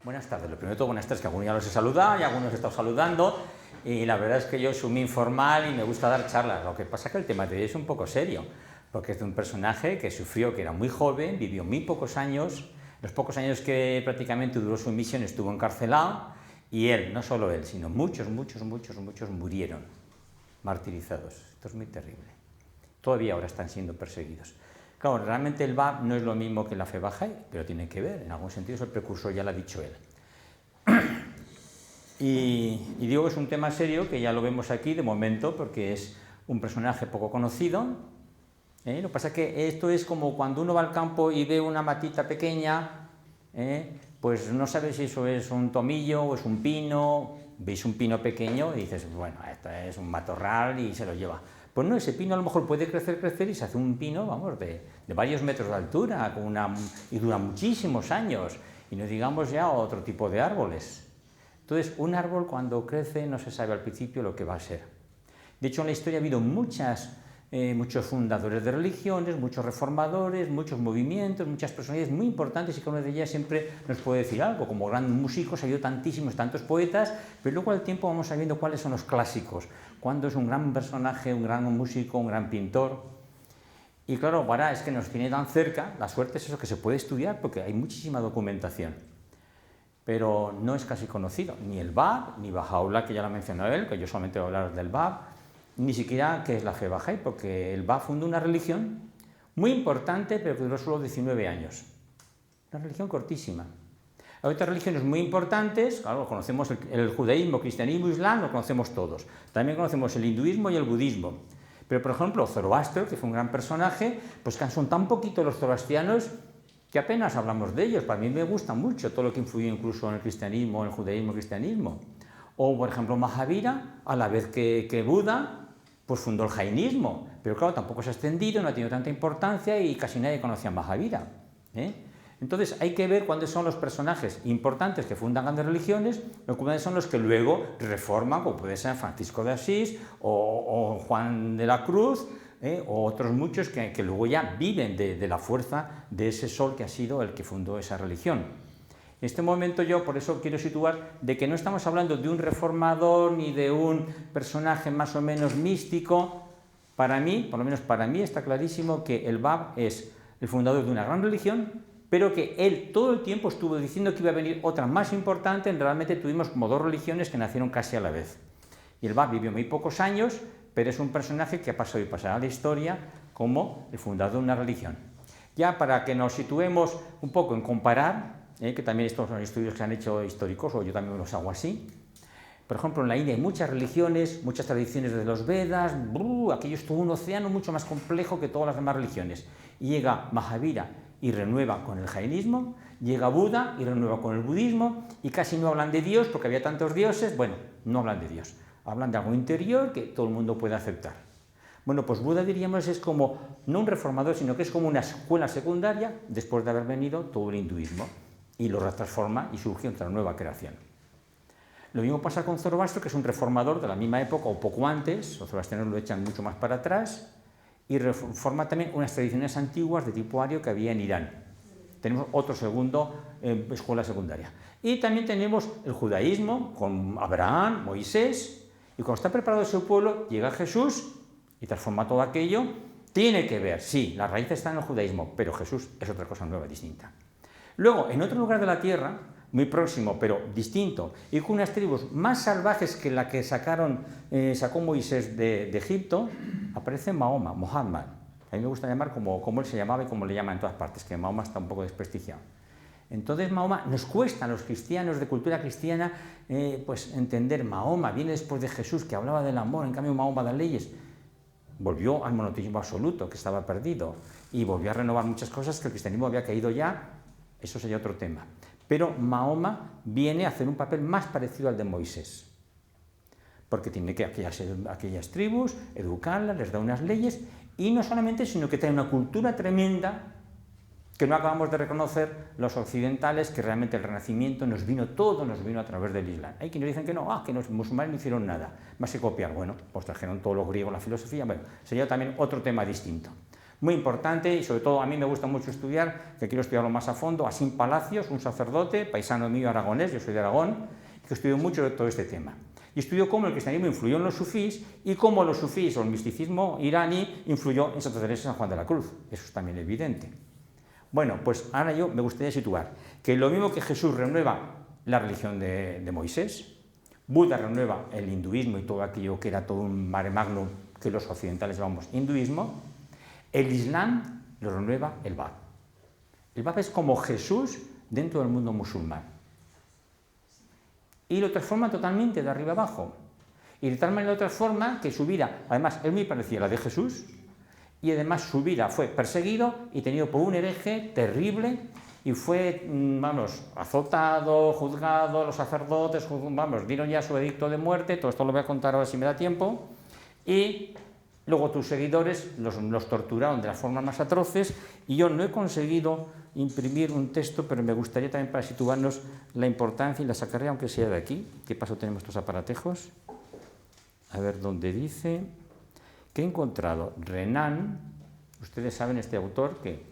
Buenas tardes. Lo primero de todo, buenas tardes, que algunos ya los he saludado y algunos he estado saludando. Y la verdad es que yo soy muy informal y me gusta dar charlas. Lo que pasa es que el tema de hoy es un poco serio, porque es de un personaje que sufrió, que era muy joven, vivió muy pocos años. Los pocos años que prácticamente duró su misión estuvo encarcelado. Y él, no solo él, sino muchos murieron martirizados. Esto es muy terrible. Todavía ahora están siendo perseguidos. Claro, realmente el Bab no es lo mismo que la fe Bahá'í, pero tiene que ver, en algún sentido es el precursor, ya lo ha dicho él. Y digo que es un tema serio, que ya lo vemos aquí de momento, porque es un personaje poco conocido. Lo que pasa es que esto es como cuando uno va al campo y ve una matita pequeña, pues no sabe si eso es un tomillo o es un pino. Veis un pino pequeño y dices, bueno, esto es un matorral y se lo lleva. Pues no, ese pino a lo mejor puede crecer y se hace un pino, vamos, de varios metros de altura y dura muchísimos años. Y no digamos ya otro tipo de árboles. Entonces, un árbol cuando crece no se sabe al principio lo que va a ser. De hecho, en la historia ha habido muchos fundadores de religiones, muchos reformadores, muchos movimientos, muchas personalidades muy importantes, y cada una de ellas siempre nos puede decir algo. Como grandes músicos ha habido tantos poetas, pero luego al tiempo vamos sabiendo cuáles son los clásicos, cuándo es un gran personaje, un gran músico, un gran pintor. Y claro, ahora es que nos tiene tan cerca, la suerte es eso, que se puede estudiar porque hay muchísima documentación. Pero no es casi conocido, ni el Bab, ni Baha'u'lláh, que ya lo ha mencionado él, que yo solamente voy a hablar del Bab, ni siquiera qué es la fe Bahá'í, porque el Bab fundó una religión muy importante, pero que duró solo 19 años. Una religión cortísima. Hay otras religiones muy importantes, claro, conocemos el judaísmo, cristianismo, islam, lo conocemos todos. También conocemos el hinduismo y el budismo. Pero, por ejemplo, Zoroastro, que fue un gran personaje, pues que son tan poquitos los zoroastrianos que apenas hablamos de ellos. Para mí me gusta mucho todo lo que influyó incluso en el cristianismo, en el judaísmo, cristianismo. O, por ejemplo, Mahavira, a la vez que Buda, pues fundó el jainismo. Pero claro, tampoco se ha extendido, no ha tenido tanta importancia y casi nadie conocía a Mahavira. Entonces hay que ver cuáles son los personajes importantes que fundan grandes religiones, o cuáles son los que luego reforman, como puede ser Francisco de Asís o Juan de la Cruz, o otros muchos que luego ya viven de la fuerza de ese sol que ha sido el que fundó esa religión. En este momento yo por eso quiero situar de que no estamos hablando de un reformador ni de un personaje más o menos místico. Para mí, por lo menos para mí, está clarísimo que el Bab es el fundador de una gran religión, pero que él todo el tiempo estuvo diciendo que iba a venir otra más importante. Realmente tuvimos como dos religiones que nacieron casi a la vez. Y el Bab vivió muy pocos años, pero es un personaje que ha pasado y pasará a la historia como el fundador de una religión. Ya para que nos situemos un poco en comparar, que también estos son estudios que se han hecho históricos, o yo también los hago así. Por ejemplo, en la India hay muchas religiones, muchas tradiciones de los Vedas, aquello es todo un océano mucho más complejo que todas las demás religiones. Y llega Mahavira y renueva con el jainismo, llega Buda y renueva con el budismo, y casi no hablan de Dios porque había tantos dioses. Bueno, no hablan de Dios, hablan de algo interior que todo el mundo puede aceptar. Bueno, pues Buda, diríamos, es como, no un reformador, sino que es como una escuela secundaria después de haber venido todo el hinduismo, y lo transforma y surge otra nueva creación. Lo mismo pasa con Zoroastro, que es un reformador de la misma época o poco antes. Los zoroastrianos lo echan mucho más para atrás, y reforma también unas tradiciones antiguas de tipo ario que había en Irán. Tenemos otro segundo escuela secundaria. Y también tenemos el judaísmo con Abraham, Moisés, y cuando está preparado su pueblo, llega Jesús y transforma todo aquello. Tiene que ver, sí, la raíz está en el judaísmo, pero Jesús es otra cosa nueva, distinta. Luego, en otro lugar de la tierra, muy próximo, pero distinto, y con unas tribus más salvajes que la que sacó Moisés de Egipto, aparece Mahoma, Muhammad. A mí me gusta llamar como él se llamaba y como le llaman en todas partes, que Mahoma está un poco desprestigiado. Entonces Mahoma, nos cuesta a los cristianos de cultura cristiana pues entender. Mahoma viene después de Jesús, que hablaba del amor, en cambio Mahoma da leyes. Volvió al monoteísmo absoluto, que estaba perdido, y volvió a renovar muchas cosas que el cristianismo había caído ya. Eso sería otro tema. Pero Mahoma viene a hacer un papel más parecido al de Moisés, porque tiene que aquellas tribus, educarlas, les da unas leyes, y no solamente, sino que trae una cultura tremenda que no acabamos de reconocer los occidentales, que realmente el Renacimiento nos vino a través del Islam. Hay quienes dicen que no, que los musulmanes no hicieron nada, más que copiar. Bueno, pues trajeron todo lo griego, la filosofía. Bueno, sería también otro tema distinto. Muy importante, y sobre todo a mí me gusta mucho estudiar, que quiero estudiarlo más a fondo, Asín Palacios, un sacerdote, paisano mío aragonés, yo soy de Aragón, que estudió mucho de todo este tema. Y estudió cómo el cristianismo influyó en los sufís y cómo los sufís o el misticismo iraní influyó en Santa Teresa de San Juan de la Cruz. Eso es también evidente. Bueno, pues ahora yo me gustaría situar que lo mismo que Jesús renueva la religión de Moisés, Buda renueva el hinduismo y todo aquello que era todo un mare magnum que los occidentales llamamos hinduismo, el Islam lo renueva el Bab. El Bab es como Jesús dentro del mundo musulmán. Y lo transforma totalmente de arriba abajo. Y de tal manera lo transforma que su vida, además, es muy parecida a la de Jesús, y además su vida fue perseguido y tenido por un hereje terrible, y fue, vamos, azotado, juzgado, los sacerdotes, vamos, dieron ya su edicto de muerte, todo esto lo voy a contar ahora si me da tiempo, y luego tus seguidores los torturaron de las formas más atroces, y yo no he conseguido imprimir un texto, pero me gustaría también para situarnos la importancia, y la sacaré aunque sea de aquí. ¿Qué paso tenemos estos aparatejos? A ver dónde dice que he encontrado Renan. Ustedes saben este autor que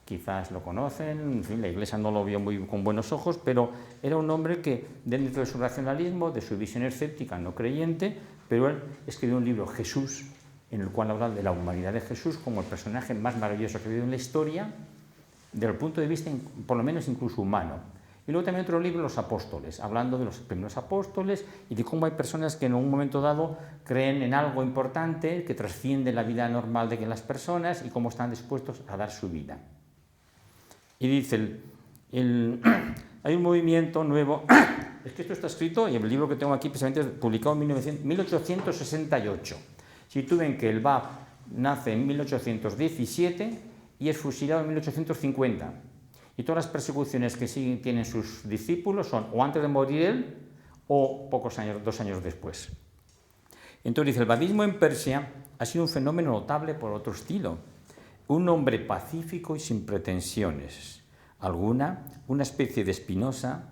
quizás lo conocen, en fin, la Iglesia no lo vio con buenos ojos, pero era un hombre que dentro de su racionalismo, de su visión escéptica no creyente, pero él escribió un libro, Jesús, en el cual habla de la humanidad de Jesús como el personaje más maravilloso que ha habido en la historia, desde el punto de vista, por lo menos incluso humano. Y luego también otro libro, Los Apóstoles, hablando de los primeros apóstoles y de cómo hay personas que en un momento dado creen en algo importante que trasciende la vida normal de las personas y cómo están dispuestos a dar su vida. Y dice, hay un movimiento nuevo, es que esto está escrito, y el libro que tengo aquí precisamente es publicado en 1868. Si tú ven que el Bab nace en 1817 y es fusilado en 1850. Y todas las persecuciones que tienen sus discípulos son o antes de morir él o pocos años, 2 años después. Entonces dice, el babismo en Persia ha sido un fenómeno notable por otro estilo. Un hombre pacífico y sin pretensiones alguna, una especie de Spinoza,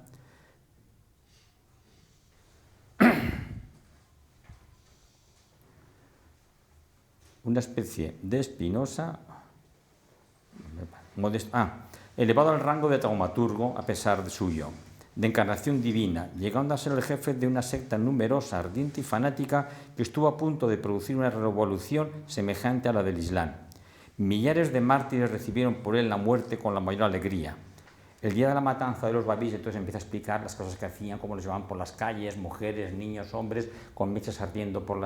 elevado al rango de taumaturgo a pesar de suyo, de encarnación divina, llegando a ser el jefe de una secta numerosa, ardiente y fanática que estuvo a punto de producir una revolución semejante a la del Islam. Millares de mártires recibieron por él la muerte con la mayor alegría. El día de la matanza de los babís, entonces empieza a explicar las cosas que hacían, cómo los llevaban por las calles, mujeres, niños, hombres, con mechas ardiendo por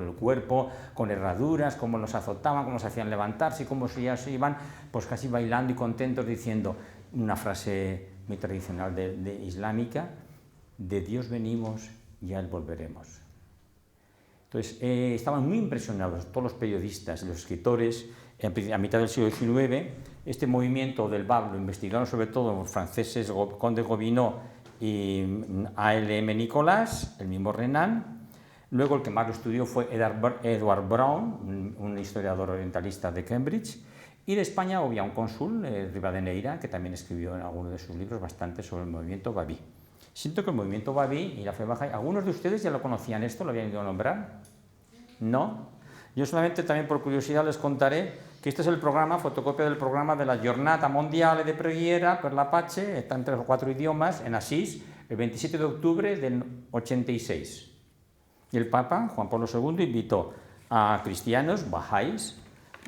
el cuerpo, con herraduras, cómo los azotaban, cómo los hacían levantarse y cómo ya se iban pues casi bailando y contentos diciendo una frase muy tradicional de islámica, de Dios venimos y a Él volveremos. Entonces, estaban muy impresionados todos los periodistas, los escritores, a mitad del siglo XIX. Este movimiento del Bab lo investigaron sobre todo los franceses Conde Gobineau y A.L.M. Nicolás, el mismo Renan. Luego el que más lo estudió fue Edward Brown, un historiador orientalista de Cambridge. Y de España había un cónsul, Rivadeneira, que también escribió en alguno de sus libros bastante sobre el movimiento babí. Siento que el movimiento babí y la fe bahá'í, ¿algunos de ustedes ya lo conocían esto? ¿Lo habían ido a nombrar? ¿No? Yo solamente también por curiosidad les contaré que este es el programa, fotocopia del programa de la Giornata Mondiale de Preghiera per la Pace, está en 3 o 4 idiomas, en Asís, el 27 de octubre del 86. Y el Papa, Juan Pablo II, invitó a cristianos, bahá'ís,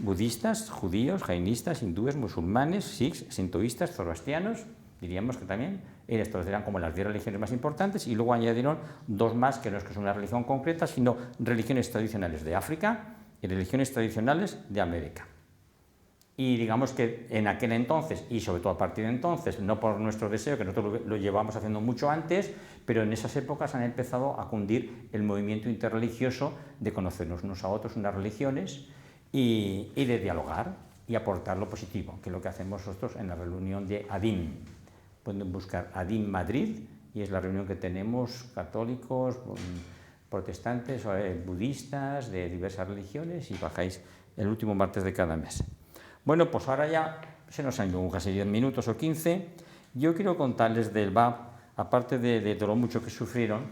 budistas, judíos, jainistas, hindúes, musulmanes, sikhs, sintoístas, zoroastrianos, diríamos que también, estos eran como las 10 religiones más importantes, y luego añadieron 2 más, que no es que es una religión concreta, sino religiones tradicionales de África y religiones tradicionales de América. Y digamos que en aquel entonces, y sobre todo a partir de entonces, no por nuestro deseo, que nosotros lo llevamos haciendo mucho antes, pero en esas épocas han empezado a cundir el movimiento interreligioso de conocernos unos a otros, unas religiones, y de dialogar y aportar lo positivo, que es lo que hacemos nosotros en la reunión de ADIM. Pueden buscar ADIM Madrid, y es la reunión que tenemos católicos, protestantes, budistas, de diversas religiones, y bajáis el último martes de cada mes. Bueno, pues ahora ya se nos han ido casi 10 minutos o 15. Yo quiero contarles del Bab, aparte de lo mucho que sufrieron,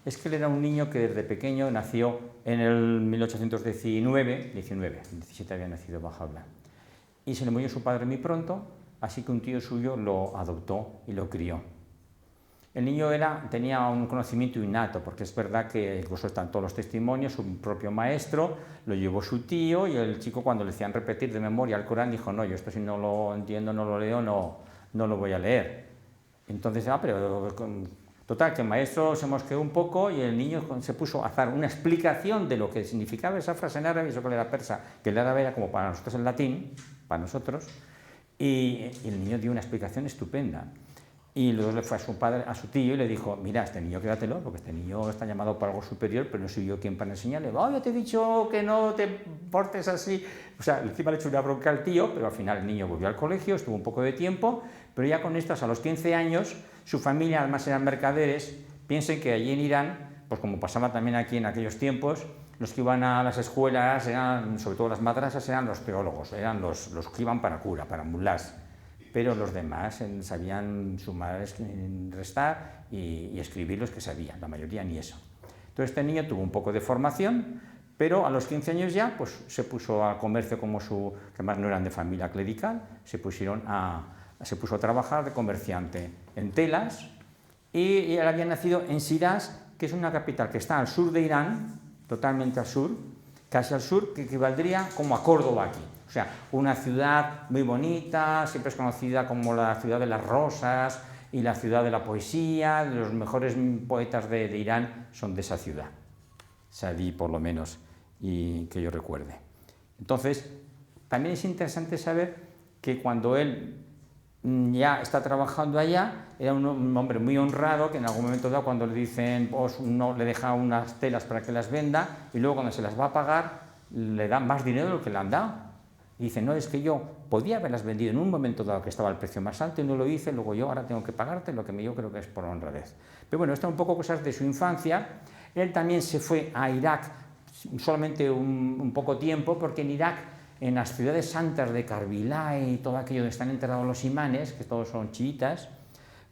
es que él era un niño que desde pequeño nació en el 1819, 17 había nacido Baha'u'lláh, y se le murió su padre muy pronto, así que un tío suyo lo adoptó y lo crió. El niño tenía un conocimiento innato, porque es verdad que incluso están todos los testimonios, su propio maestro, lo llevó su tío, y el chico cuando le decían repetir de memoria el Corán dijo, no, yo esto si no lo entiendo, no lo leo, no lo voy a leer. Entonces, pero total, que el maestro se mosqueó un poco y el niño se puso a hacer una explicación de lo que significaba esa frase en árabe, eso que era persa, que el árabe era como para nosotros el latín, para nosotros, y el niño dio una explicación estupenda. Y luego le fue a su padre, a su tío, y le dijo, mira, este niño quédatelo, porque este niño está llamado para algo superior, pero no soy yo quien para enseñarle. Oh, yo te he dicho que no te portes así. O sea, encima le echó una bronca al tío, pero al final el niño volvió al colegio, estuvo un poco de tiempo, pero ya con estas, a los 15 años, su familia, además eran mercaderes. Piensen que allí en Irán, pues como pasaba también aquí en aquellos tiempos, los que iban a las escuelas, sobre todo las madrasas, eran los teólogos, eran los que iban para cura, para mulás. Pero los demás sabían sumar, restar y escribir los que sabían, la mayoría ni eso. Entonces este niño tuvo un poco de formación, pero a los 15 años ya pues, se puso al comercio que además no eran de familia clerical, se puso a trabajar de comerciante en telas, y él había nacido en Shiraz, que es una capital que está al sur de Irán, totalmente al sur, casi al sur, que equivaldría como a Córdoba aquí. O sea, una ciudad muy bonita, siempre es conocida como la ciudad de las rosas y la ciudad de la poesía. Los mejores poetas de Irán son de esa ciudad, Sadí por lo menos, y que yo recuerde. Entonces, también es interesante saber que cuando él ya está trabajando allá, era un hombre muy honrado, que en algún momento dado, cuando le dicen, pues no, le deja unas telas para que las venda, y luego cuando se las va a pagar, le dan más dinero de lo que le han dado. Y dice, no, es que yo podía haberlas vendido en un momento dado que estaba al precio más alto y no lo hice, luego yo ahora tengo que pagarte lo que yo creo que es por honradez. Pero bueno, esto es un poco cosas de su infancia. Él también se fue a Irak solamente un poco tiempo, porque en Irak, en las ciudades santas de Karbala y todo aquello donde están enterrados los imanes, que todos son chiitas,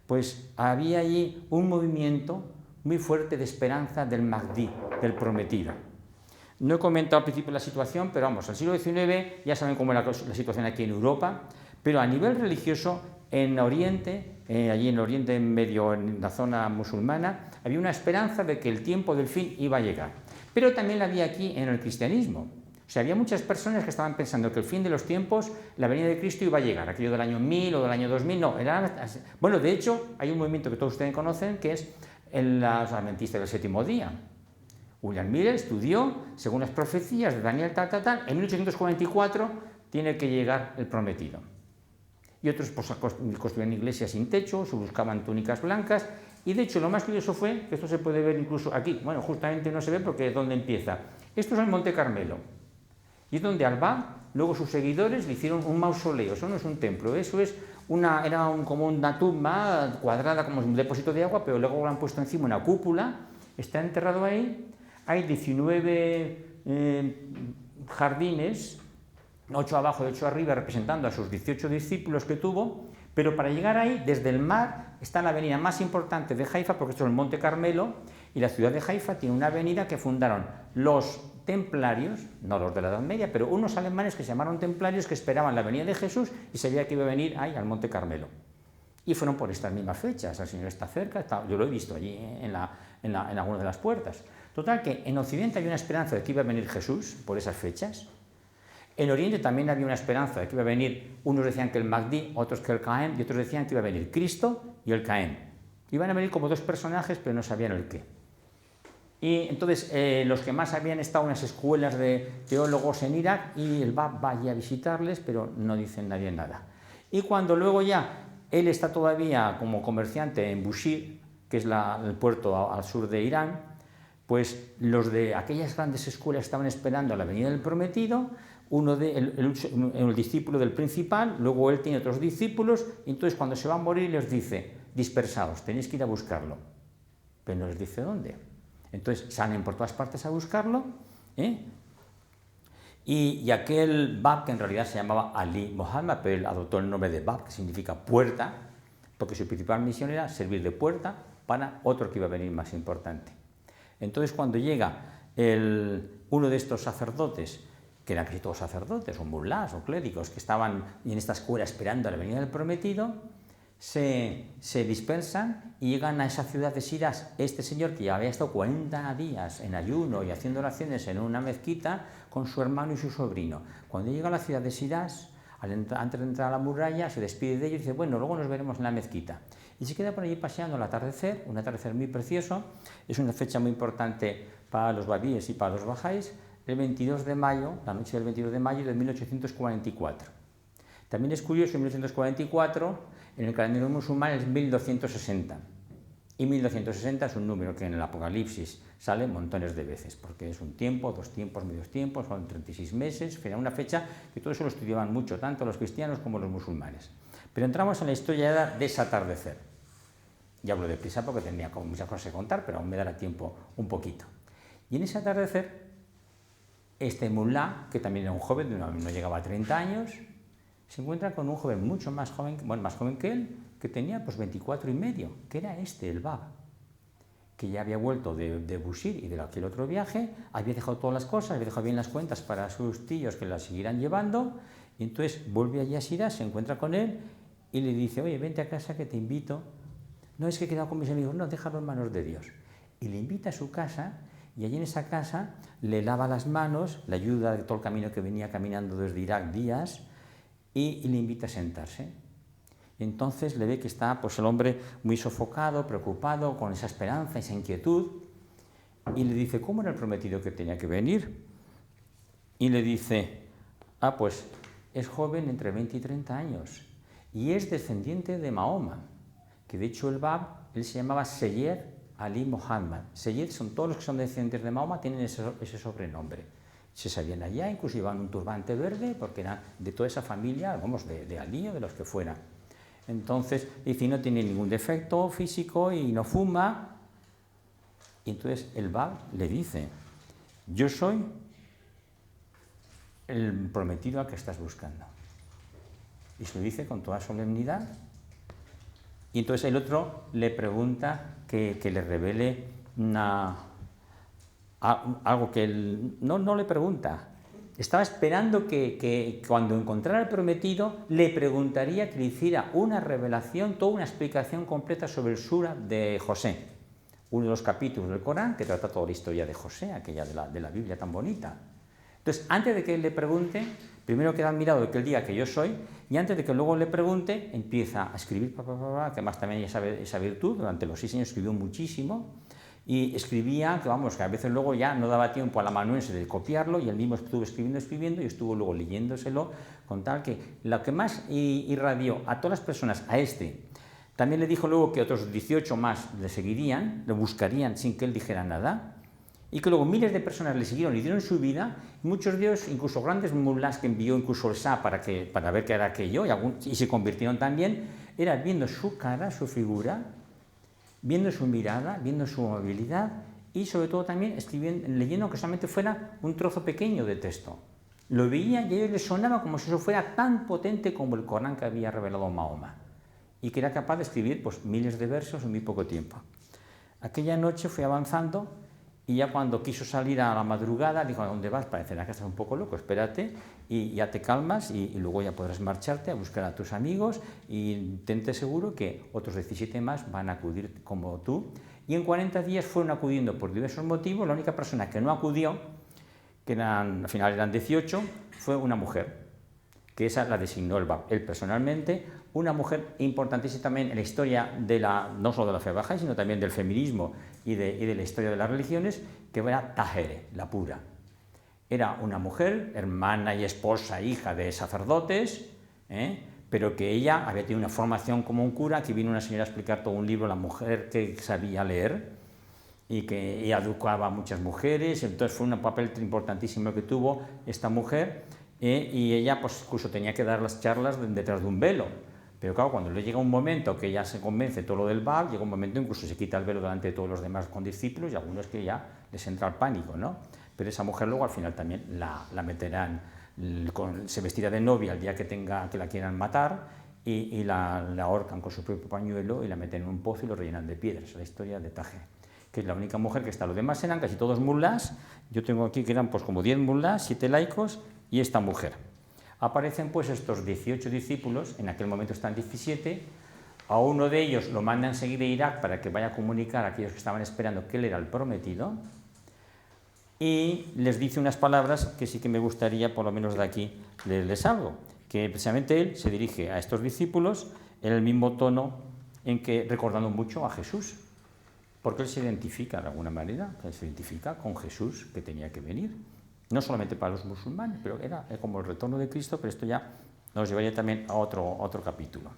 pues había allí un movimiento muy fuerte de esperanza del Mahdi, del prometido. No he comentado al principio la situación, pero vamos, al siglo XIX ya saben cómo era la situación aquí en Europa, pero a nivel religioso, en Oriente, allí en Oriente Medio, en la zona musulmana, había una esperanza de que el tiempo del fin iba a llegar. Pero también la había aquí en el cristianismo. O sea, había muchas personas que estaban pensando que el fin de los tiempos, la venida de Cristo iba a llegar, aquello del año 1000 o del año 2000, no. Bueno, de hecho, hay un movimiento que todos ustedes conocen, que es los adventistas del séptimo día. William Miller estudió, según las profecías de Daniel, en 1844 tiene que llegar el prometido. Y otros pues, construían iglesias sin techo, se buscaban túnicas blancas, y de hecho lo más curioso fue, que esto se puede ver incluso aquí, bueno, justamente no se ve porque es donde empieza. Esto es el Monte Carmelo, y es donde Alba, luego sus seguidores le hicieron un mausoleo, eso no es un templo, eso es como una tumba cuadrada, como un depósito de agua, pero luego le han puesto encima una cúpula, está enterrado ahí. Hay 19 jardines, 8 abajo y 8 arriba, representando a sus 18 discípulos que tuvo, pero para llegar ahí, desde el mar, está la avenida más importante de Haifa, porque esto es el Monte Carmelo, y la ciudad de Haifa tiene una avenida que fundaron los templarios, no los de la Edad Media, pero unos alemanes que se llamaron templarios, que esperaban la venida de Jesús y sabía que iba a venir ahí al Monte Carmelo. Y fueron por estas mismas fechas, el Señor está cerca, yo lo he visto allí en algunas de las puertas. Total, que en Occidente había una esperanza de que iba a venir Jesús por esas fechas. En Oriente también había una esperanza de que iba a venir, unos decían que el Mahdi, otros que el Caem, y otros decían que iba a venir Cristo y el Caem. Iban a venir como dos personajes, pero no sabían el qué. Y entonces los que más habían estado en las escuelas de teólogos en Irak, y el Bab va allí a visitarles, pero no dicen nadie nada. Y cuando luego ya él está todavía como comerciante en Bushehr, que es el puerto al sur de Irán, pues los de aquellas grandes escuelas estaban esperando a la venida del prometido, el discípulo del principal, luego él tiene otros discípulos, y entonces cuando se va a morir les dice, dispersaos, tenéis que ir a buscarlo, pero no les dice dónde. Entonces salen por todas partes a buscarlo, y aquel Bab, que en realidad se llamaba Ali Muhammad, pero él adoptó el nombre de Bab, que significa puerta, porque su principal misión era servir de puerta para otro que iba a venir más importante. Entonces, cuando llega uno de estos sacerdotes, que eran casi todos sacerdotes, o mulás, o clérigos, que estaban en esta escuela esperando a la venida del prometido, se dispersan y llegan a esa ciudad de Shiraz. Este señor, que ya había estado 40 días en ayuno y haciendo oraciones en una mezquita con su hermano y su sobrino. Cuando llega a la ciudad de Shiraz, antes de entrar a la muralla, se despide de ellos y dice, bueno, luego nos veremos en la mezquita. Y se queda por allí paseando al atardecer, un atardecer muy precioso. Es una fecha muy importante para los babíes y para los bajáis, el 22 de mayo, la noche del 22 de mayo de 1844. También es curioso, en 1844, en el calendario musulmán es 1260. Y 1260 es un número que en el Apocalipsis sale montones de veces, porque es un tiempo, 2 tiempos, medios tiempos, son 36 meses, era una fecha que todo eso lo estudiaban mucho, tanto los cristianos como los musulmanes. Pero entramos en la historia de ese atardecer. Ya hablo deprisa porque tendría como muchas cosas que contar, pero aún me dará tiempo un poquito. Y en ese atardecer, este mulá, que también era un joven, no llegaba a 30 años, se encuentra con un joven mucho más joven, bueno, más joven que él, que tenía pues 24 y medio, que era el Bab, que ya había vuelto de Busir y de aquel otro viaje, había dejado todas las cosas, había dejado bien las cuentas para sus tíos que las siguieran llevando, y entonces vuelve allí a Shiraz, se encuentra con él y le dice, oye, vente a casa que te invito. No, es que he quedado con mis amigos, no, déjalo en manos de Dios. Y le invita a su casa, y allí en esa casa le lava las manos, le ayuda de todo el camino que venía caminando desde Irak días, y le invita a sentarse. Entonces le ve que está pues, el hombre muy sofocado, preocupado, con esa esperanza, esa inquietud, y le dice, ¿cómo era el prometido que tenía que venir? Y le dice, pues es joven entre 20 y 30 años, y es descendiente de Mahoma, que de hecho el Bab, él se llamaba Seyyed Ali Muhammad. Seyyed son todos los que son descendientes de Mahoma, tienen ese sobrenombre. Se sabían allá, incluso llevaban un turbante verde, porque eran de toda esa familia, vamos, de Ali o de los que fueran. Entonces, dice, no tiene ningún defecto físico y no fuma. Y entonces el Bab le dice, yo soy el prometido al que estás buscando. Y se lo dice con toda solemnidad. Y entonces el otro le pregunta que le revele algo que él no le pregunta. Estaba esperando que cuando encontrara al prometido le preguntaría que le hiciera una revelación, toda una explicación completa sobre el Sura de José, uno de los capítulos del Corán que trata toda la historia de José, aquella de la Biblia tan bonita. Entonces, antes de que él le pregunte, primero queda admirado de que él diga que yo soy, y antes de que luego le pregunte, empieza a escribir, que además también esa virtud, durante los 6 años escribió muchísimo, y escribía, que vamos, que a veces luego ya no daba tiempo al amanuense de copiarlo, y él mismo estuvo escribiendo, y estuvo luego leyéndoselo, con tal que lo que más irradió a todas las personas, también le dijo luego que otros 18 más le seguirían, le buscarían sin que él dijera nada, y que luego miles de personas le siguieron y dieron su vida, y muchos de ellos, incluso grandes mulás que envió incluso el Shah para ver qué era aquello, y se convirtieron también, era viendo su cara, su figura, viendo su mirada, viendo su amabilidad, y sobre todo también leyendo que solamente fuera un trozo pequeño de texto. Lo veían y a ellos les sonaba como si eso fuera tan potente como el Corán que había revelado Mahoma, y que era capaz de escribir pues, miles de versos en muy poco tiempo. Aquella noche fue avanzando, y ya cuando quiso salir a la madrugada, dijo, ¿a dónde vas? Parecerá que estás un poco loco, espérate, y ya te calmas, y luego ya podrás marcharte a buscar a tus amigos, y tente seguro que otros 17 más van a acudir como tú. Y en 40 días fueron acudiendo por diversos motivos. La única persona que no acudió, que al final eran 18, fue una mujer, que esa la designó el Bab, él personalmente, una mujer importantísima también en la historia no solo de la fe baja, sino también del feminismo y de la historia de las religiones, que era Tahere, la pura. Era una mujer, hermana y esposa, hija de sacerdotes, pero que ella había tenido una formación como un cura, que vino una señora a explicar todo un libro, la mujer que sabía leer, y que ella educaba a muchas mujeres, entonces fue un papel importantísimo que tuvo esta mujer, y ella pues incluso tenía que dar las charlas detrás de un velo. Pero claro, cuando le llega un momento que ya se convence todo lo del Bab, llega un momento incluso se quita el velo delante de todos los demás condiscípulos, y algunos que ya les entra el pánico, ¿no? Pero esa mujer luego al final también la meterán, se vestirá de novia el día que la quieran matar, y la ahorcan con su propio pañuelo y la meten en un pozo y lo rellenan de piedras. Es la historia de Taher. que es la única mujer que está. Los demás eran casi todos mulás. Yo tengo aquí que eran pues como 10 mulás, 7 laicos y esta mujer. Aparecen pues estos 18 discípulos, en aquel momento están 17, a uno de ellos lo mandan seguir de Irak para que vaya a comunicar a aquellos que estaban esperando que él era el prometido, y les dice unas palabras que sí que me gustaría por lo menos de aquí leerles algo, que precisamente él se dirige a estos discípulos en el mismo tono en que recordando mucho a Jesús, porque él se identifica de alguna manera, se identifica con Jesús que tenía que venir, no solamente para los musulmanes, pero era como el retorno de Cristo, pero esto ya nos llevaría también a otro capítulo.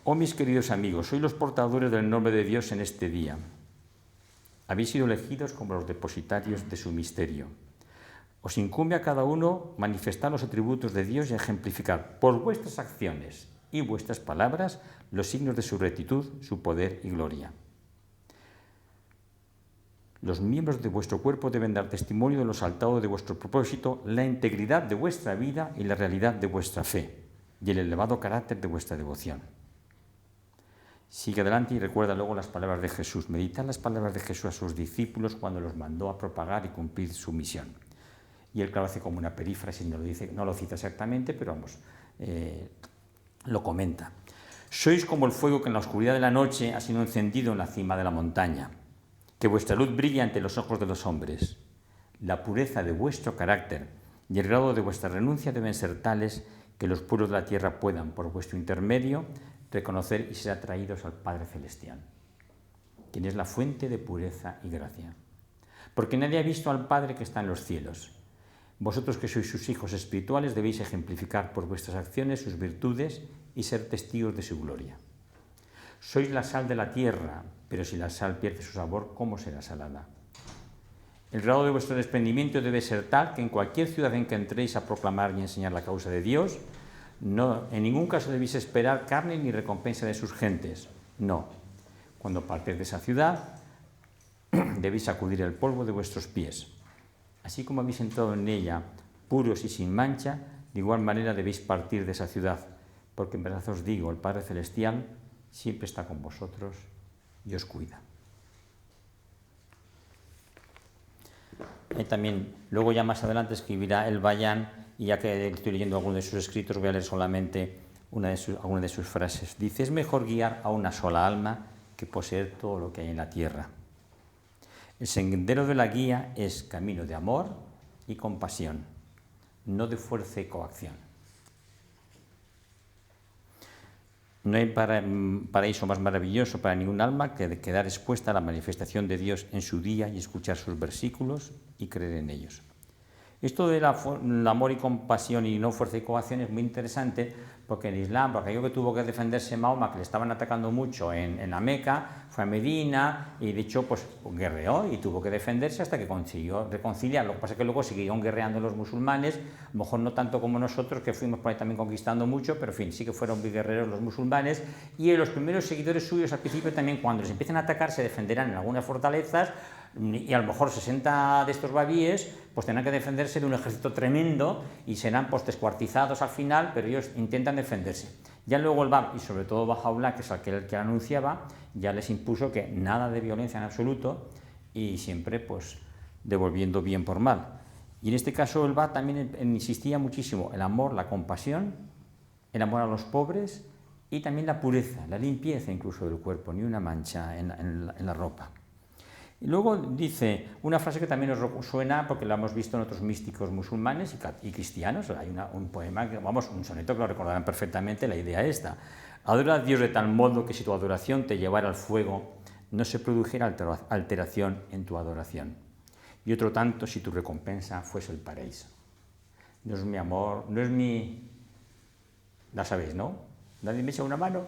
Oh mis queridos amigos, sois los portadores del nombre de Dios en este día. Habéis sido elegidos como los depositarios de su misterio. Os incumbe a cada uno manifestar los atributos de Dios y ejemplificar por vuestras acciones y vuestras palabras los signos de su rectitud, su poder y gloria. Los miembros de vuestro cuerpo deben dar testimonio de lo exaltado de vuestro propósito, la integridad de vuestra vida y la realidad de vuestra fe, y el elevado carácter de vuestra devoción. Sigue adelante y recuerda luego las palabras de Jesús. Meditad las palabras de Jesús a sus discípulos cuando los mandó a propagar y cumplir su misión. Y él, claro, hace como una perífrasis, no lo cita exactamente, pero vamos, lo comenta. Sois como el fuego que en la oscuridad de la noche ha sido encendido en la cima de la montaña. Que vuestra luz brille ante los ojos de los hombres. La pureza de vuestro carácter y el grado de vuestra renuncia deben ser tales que los puros de la tierra puedan, por vuestro intermedio, reconocer y ser atraídos al Padre Celestial, quien es la fuente de pureza y gracia. Porque nadie ha visto al Padre que está en los cielos. Vosotros que sois sus hijos espirituales debéis ejemplificar por vuestras acciones sus virtudes y ser testigos de su gloria. Sois la sal de la tierra, pero si la sal pierde su sabor, ¿cómo será salada? El grado de vuestro desprendimiento debe ser tal que en cualquier ciudad en que entréis a proclamar y enseñar la causa de Dios, no, en ningún caso debéis esperar carne ni recompensa de sus gentes. No. Cuando partéis de esa ciudad, debéis sacudir el polvo de vuestros pies. Así como habéis entrado en ella puros y sin mancha, de igual manera debéis partir de esa ciudad, porque en verdad os digo, el Padre Celestial siempre está con vosotros y os cuida. También, luego ya más adelante escribirá el Bayán, y ya que estoy leyendo algunos de sus escritos, voy a leer solamente alguna de sus frases. Dice, es mejor guiar a una sola alma que poseer todo lo que hay en la tierra. El sendero de la guía es camino de amor y compasión, no de fuerza y coacción. No hay paraíso más maravilloso para ningún alma que quedar expuesta a la manifestación de Dios en su día y escuchar sus versículos y creer en ellos. Esto del amor y compasión y no fuerza y coacción es muy interesante porque en Islam, porque aquello que tuvo que defenderse Mahoma, que le estaban atacando mucho en la Meca, fue a Medina y de hecho pues guerreó y tuvo que defenderse hasta que consiguió reconciliar. Lo que pasa es que luego siguieron guerreando los musulmanes, a lo mejor no tanto como nosotros, que fuimos por ahí también conquistando mucho, pero en fin, sí que fueron muy guerreros los musulmanes, y los primeros seguidores suyos al principio también, cuando les empiezan a atacar, se defenderán en algunas fortalezas, y a lo mejor 60 de estos babíes pues tendrán que defenderse de un ejército tremendo y serán pues descuartizados al final, pero ellos intentan defenderse. Ya luego el Bab, y sobre todo Bahá'u'lláh, que es aquel que anunciaba, ya les impuso que nada de violencia en absoluto y siempre pues devolviendo bien por mal. Y en este caso el Bab también insistía muchísimo el amor, la compasión, el amor a los pobres y también la pureza, la limpieza incluso del cuerpo, ni una mancha en la ropa. Y luego dice una frase que también nos suena porque la hemos visto en otros místicos musulmanes y cristianos. Hay un poema, un soneto que lo recordarán perfectamente, la idea esta. Adora a Dios de tal modo que si tu adoración te llevara al fuego, no se produjera alteración en tu adoración. Y otro tanto si tu recompensa fuese el paraíso. No es mi amor, no es mi... La sabéis, ¿no? ¿Nadie me echa una mano?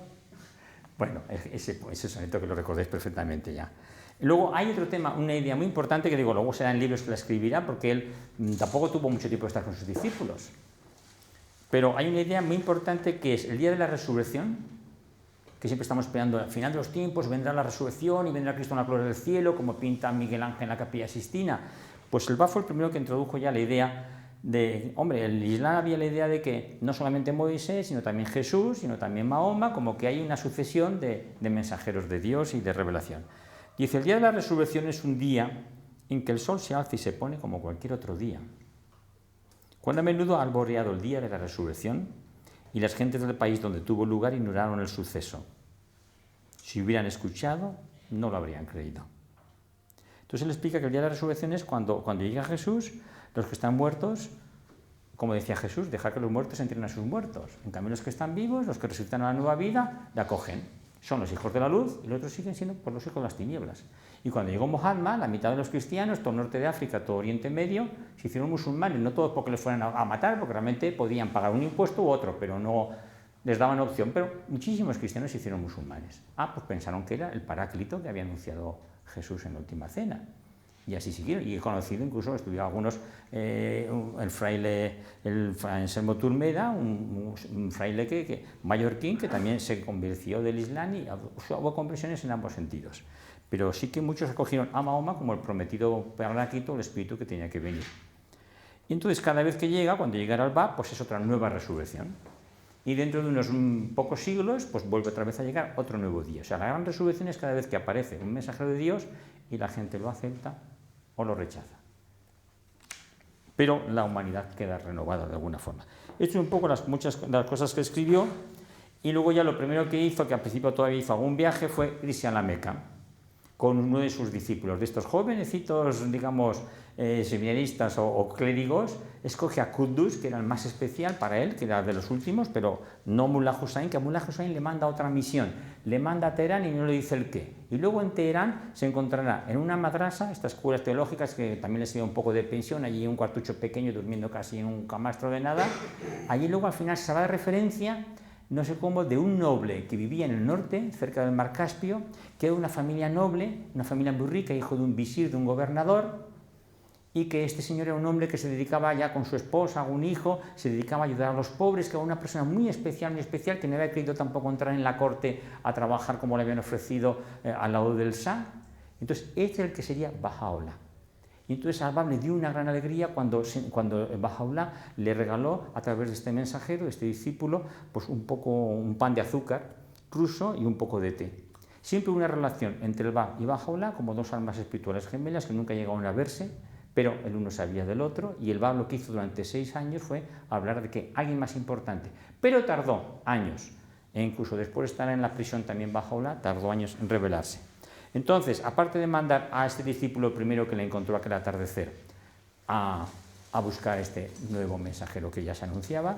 Bueno, ese soneto que lo recordáis perfectamente ya. Luego hay otro tema, una idea muy importante que digo, luego será en libros que la escribirá porque él tampoco tuvo mucho tiempo de estar con sus discípulos. Pero hay una idea muy importante que es el día de la resurrección, que siempre estamos esperando, al final de los tiempos vendrá la resurrección y vendrá Cristo en la gloria del cielo, como pinta Miguel Ángel en la Capilla Sixtina. Pues el Bab fue el primero que introdujo ya la idea de, hombre, en el Islam había la idea de que no solamente Moisés, sino también Jesús, sino también Mahoma, como que hay una sucesión de mensajeros de Dios y de revelación. Dice, el día de la resurrección es un día en que el sol se alza y se pone como cualquier otro día. Cuando a menudo ha alboreado el día de la resurrección y las gentes del país donde tuvo lugar ignoraron el suceso. Si hubieran escuchado, no lo habrían creído. Entonces él explica que el día de la resurrección es cuando llega Jesús, los que están muertos, como decía Jesús, dejar que los muertos entren a sus muertos. En cambio, los que están vivos, los que resucitan a la nueva vida, la acogen. Son los hijos de la luz y los otros siguen siendo por los hijos de las tinieblas. Y cuando llegó Mohammed, la mitad de los cristianos, todo el norte de África, todo Oriente Medio, se hicieron musulmanes, no todos porque les fueran a matar, porque realmente podían pagar un impuesto u otro, pero no les daban opción. Pero muchísimos cristianos se hicieron musulmanes. Pues pensaron que era el Paráclito que había anunciado Jesús en la última cena. Y así siguieron. Y he conocido incluso, estudió algunos, el fraile Anselmo Turmeda, un fraile mallorquín que también se convirtió del Islam y hubo conversiones en ambos sentidos. Pero sí que muchos acogieron a Mahoma como el prometido Paráclito, el espíritu que tenía que venir. Y entonces cada vez que llega, cuando llegara al Bab, pues es otra nueva resurrección. Y dentro de unos pocos siglos, pues vuelve otra vez a llegar otro nuevo día. O sea, la gran resurrección es cada vez que aparece un mensajero de Dios y la gente lo acepta o lo rechaza. Pero la humanidad queda renovada de alguna forma. Esto es un poco muchas de las cosas que escribió, y luego ya lo primero que hizo, que al principio todavía hizo algún viaje, fue irse a la Meca con uno de sus discípulos. De estos jovenecitos, digamos, seminaristas o clérigos, escoge a Quddus, que era el más especial para él, que era de los últimos, pero no Mullah Hussain, que a Mullah Hussain le manda otra misión, le manda a Teherán y no le dice el qué. Y luego en Teherán se encontrará en una madrasa, estas escuelas teológicas que también les dio un poco de pensión, allí en un cuartucho pequeño, durmiendo casi en un camastro de nada. Allí luego al final se va de referencia, no sé cómo, de un noble que vivía en el norte, cerca del mar Caspio, que era una familia noble, una familia muy rica, hijo de un visir, de un gobernador, y que este señor era un hombre que se dedicaba ya con su esposa, un hijo, se dedicaba a ayudar a los pobres, que era una persona muy especial, que no había querido tampoco entrar en la corte a trabajar como le habían ofrecido al lado del Shah. Entonces, este es el que sería Baha'u'llah. Y entonces al-Bab le dio una gran alegría cuando Baha'u'llah le regaló a través de este mensajero, de este discípulo, pues un pan de azúcar cruzo y un poco de té. Siempre una relación entre el Bab y Baha'u'llah como dos almas espirituales gemelas que nunca llegaron a verse, pero el uno sabía del otro, y el Bab lo que hizo durante 6 años fue hablar de que alguien más importante, pero tardó años, e incluso después de estar en la prisión también Baha'u'llah, tardó años en revelarse. Entonces, aparte de mandar a este discípulo primero que le encontró aquel atardecer a buscar este nuevo mensajero que ya se anunciaba,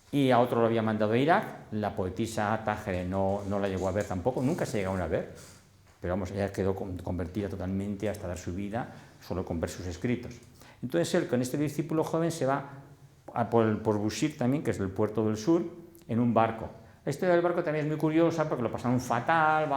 y a otro lo había mandado a Irak, la poetisa Tájere no la llegó a ver tampoco, nunca se llegaron a ver, pero vamos, ella quedó convertida totalmente hasta dar su vida solo con ver sus escritos. Entonces él con este discípulo joven se va por Bushir también, que es el puerto del sur, en un barco. La historia del barco también es muy curiosa porque lo pasaron fatal,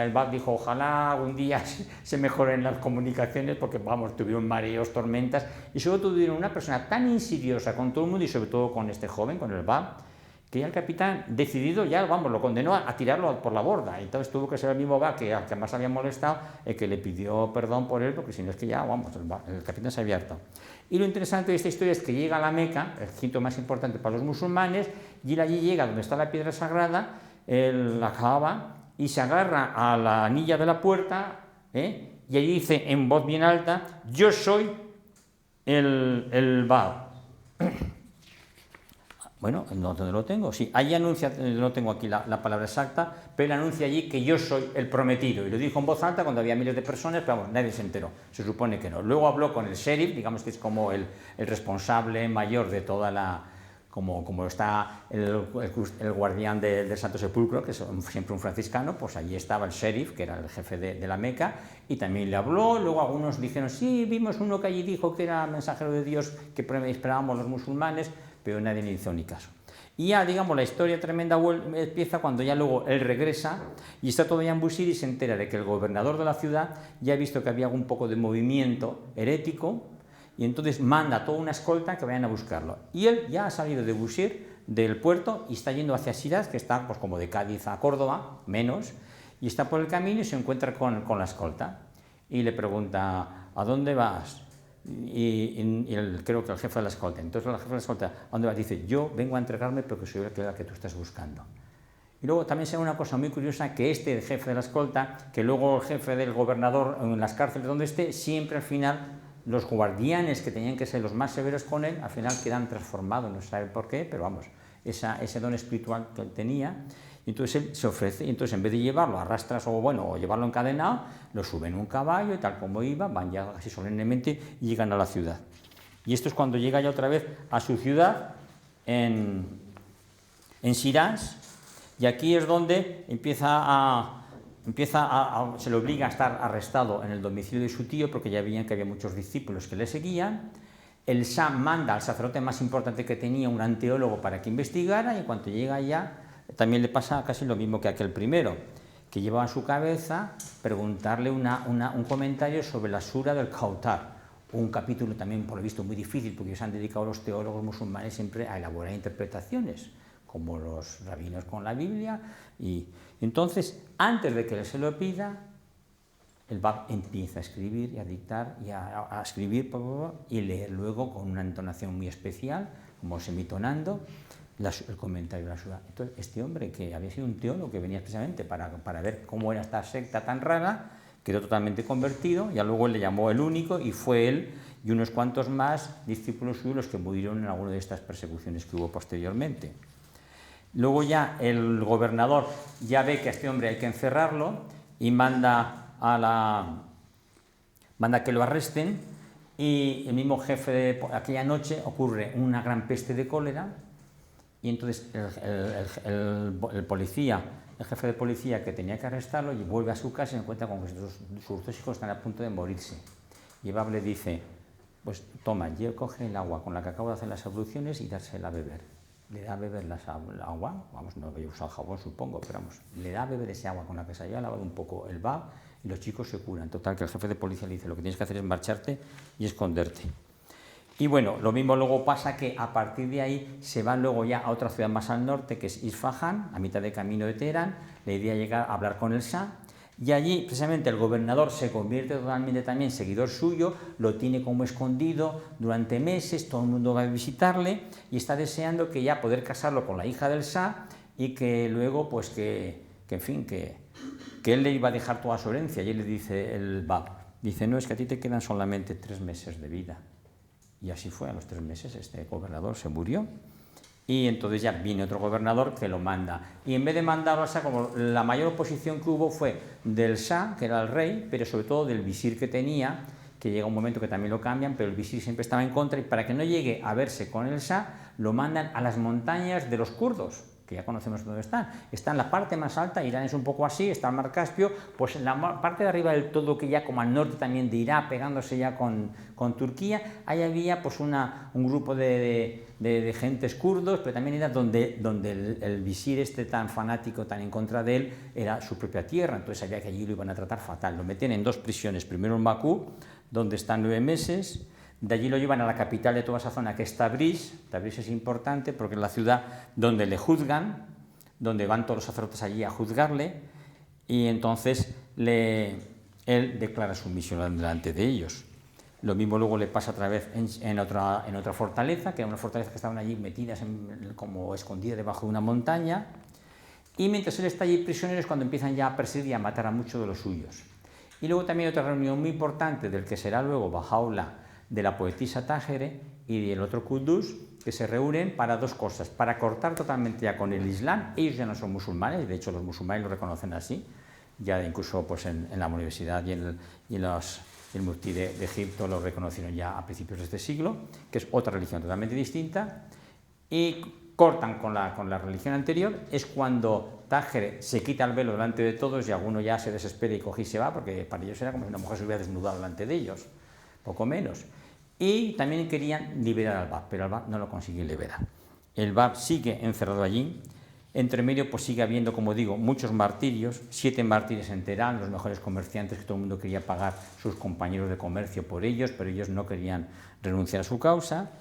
el Bab dijo ojalá un día se mejoren las comunicaciones porque vamos, tuvieron mareos, tormentas, y sobre todo tuvieron una persona tan insidiosa con todo el mundo y sobre todo con este joven, con el Bab, que ya el capitán, decidido ya, vamos, lo condenó a tirarlo por la borda. Entonces tuvo que ser el mismo Bab que al que más había molestado, el que le pidió perdón por él, porque si no es que ya, vamos, el capitán se había hartado. Y lo interesante de esta historia es que llega a la Meca, el sitio más importante para los musulmanes, y él allí llega donde está la piedra sagrada, la Kaaba, y se agarra a la anilla de la puerta, y allí dice en voz bien alta, yo soy el Bab. Bueno, ¿dónde lo tengo? Sí, allí anuncia, no tengo aquí la palabra exacta, pero él anuncia allí que yo soy el prometido. Y lo dijo en voz alta cuando había miles de personas, pero vamos, nadie se enteró. Se supone que no. Luego habló con el sheriff, digamos que es como el responsable mayor de toda la... Como está el guardián del Santo Sepulcro, que es siempre un franciscano, pues allí estaba el sheriff, que era el jefe de la Meca, y también le habló. Luego algunos dijeron, sí, vimos uno que allí dijo que era mensajero de Dios, que esperábamos los musulmanes, pero nadie le hizo ni caso. Y ya, digamos, la historia tremenda empieza cuando ya luego él regresa y está todavía en Busir y se entera de que el gobernador de la ciudad ya ha visto que había un poco de movimiento herético y entonces manda toda una escolta que vayan a buscarlo. Y él ya ha salido de Busir, del puerto, y está yendo hacia Shiraz, que está pues como de Cádiz a Córdoba, menos, y está por el camino y se encuentra con la escolta. Y le pregunta, ¿a dónde vas? Y creo que el jefe de la escolta, entonces el jefe de la escolta, ¿a dónde vas? Dice, yo vengo a entregarme porque soy la que tú estás buscando. Y luego también se ve una cosa muy curiosa, que el jefe de la escolta, que luego el jefe del gobernador en las cárceles donde esté, siempre al final los guardianes que tenían que ser los más severos con él, al final quedan transformados, no se sabe por qué, pero vamos, ese don espiritual que él tenía. Y entonces él se ofrece, y entonces en vez de llevarlo a rastras o llevarlo encadenado, lo suben en un caballo y tal como iba, van ya así solemnemente y llegan a la ciudad. Y esto es cuando llega ya otra vez a su ciudad, en Shiraz, y aquí es donde se le obliga a estar arrestado en el domicilio de su tío, porque ya veían que había muchos discípulos que le seguían. El Shah manda al sacerdote más importante que tenía, un anteólogo, para que investigara, y en cuanto llega allá, también le pasa casi lo mismo que aquel primero, que llevaba en su cabeza preguntarle un comentario sobre la sura del Kautar, un capítulo también por lo visto muy difícil, porque se han dedicado los teólogos musulmanes siempre a elaborar interpretaciones, como los rabinos con la Biblia. Y entonces, antes de que él se lo pida, el Bab empieza a escribir y a dictar y a escribir y leer luego con una entonación muy especial, como semitonando, el comentario de la sura. Entonces, este hombre, que había sido un teólogo que venía precisamente para ver cómo era esta secta tan rara, quedó totalmente convertido. Ya luego él le llamó el único, y fue él y unos cuantos más discípulos suyos los que murieron en alguna de estas persecuciones que hubo posteriormente. Luego ya el gobernador ya ve que a este hombre hay que encerrarlo y manda que lo arresten, y el mismo jefe aquella noche ocurre una gran peste de cólera, y entonces el policía, el jefe de policía que tenía que arrestarlo, y vuelve a su casa y se encuentra con que sus dos hijos están a punto de morirse. Y el Bab le dice, pues toma, coge el agua con la que acabo de hacer las abluciones y dársela a beber. Le da a beber el agua, vamos, no había usado jabón supongo, pero vamos, le da a beber ese agua con la que se había lavado un poco el Bab, y los chicos se curan. Total, que el jefe de policía le dice, lo que tienes que hacer es marcharte y esconderte. Y bueno, lo mismo luego pasa, que a partir de ahí se van luego ya a otra ciudad más al norte, que es Isfahan, a mitad de camino de Teherán. La idea es llegar a hablar con el Shah, y allí precisamente el gobernador se convierte totalmente también seguidor suyo, lo tiene como escondido durante meses, todo el mundo va a visitarle y está deseando que ya poder casarlo con la hija del Shah, y que luego pues que él le iba a dejar toda su herencia. Y él le dice, el Bab, dice, no, es que a ti te quedan solamente 3 meses de vida. Y así fue, a los 3 meses este gobernador se murió, y entonces ya viene otro gobernador que lo manda. Y en vez de mandarlo al Shah, como la mayor oposición que hubo fue del Shah, que era el rey, pero sobre todo del visir que tenía, que llega un momento que también lo cambian, pero el visir siempre estaba en contra, y para que no llegue a verse con el Shah, lo mandan a las montañas de los kurdos, que ya conocemos dónde están. Está en la parte más alta, Irán es un poco así, está el mar Caspio, pues en la parte de arriba del todo, que ya como al norte también de Irak, pegándose ya con Turquía, ahí había pues un grupo de gentes kurdos, pero también era donde el visir este tan fanático, tan en contra de él, era su propia tierra. Entonces sabía que allí lo iban a tratar fatal. Lo meten en 2 prisiones, primero en Bakú, donde están 9 meses, de allí lo llevan a la capital de toda esa zona, que es Tabriz. Tabriz es importante porque es la ciudad donde le juzgan, donde van todos los sacerdotes allí a juzgarle, y entonces él declara su misión delante de ellos. Lo mismo luego le pasa otra vez en otra fortaleza, que era una fortaleza que estaban allí metidas como escondida debajo de una montaña, y mientras él está allí prisionero es cuando empiezan ya a perseguir y a matar a muchos de los suyos. Y luego también otra reunión muy importante, del que será luego Bahá'u'lláh, de la poetisa Tájere y del otro Kudus, que se reúnen para 2 cosas: para cortar totalmente ya con el Islam. Ellos ya no son musulmanes, de hecho los musulmanes lo reconocen así, ya incluso pues en la universidad y el muftí de Egipto lo reconocieron ya a principios de este siglo, que es otra religión totalmente distinta, y cortan con la religión anterior. Es cuando Tájere se quita el velo delante de todos, y alguno ya se desespera y coge y se va, porque para ellos era como si una mujer se hubiera desnudado delante de ellos, poco menos. Y también querían liberar al Bab, pero al Bab no lo consiguió liberar. El Bab sigue encerrado allí. Entre medio pues sigue habiendo, como digo, muchos martirios, 7 mártires en Teherán, los mejores comerciantes, que todo el mundo quería pagar sus compañeros de comercio por ellos, pero ellos no querían renunciar a su causa.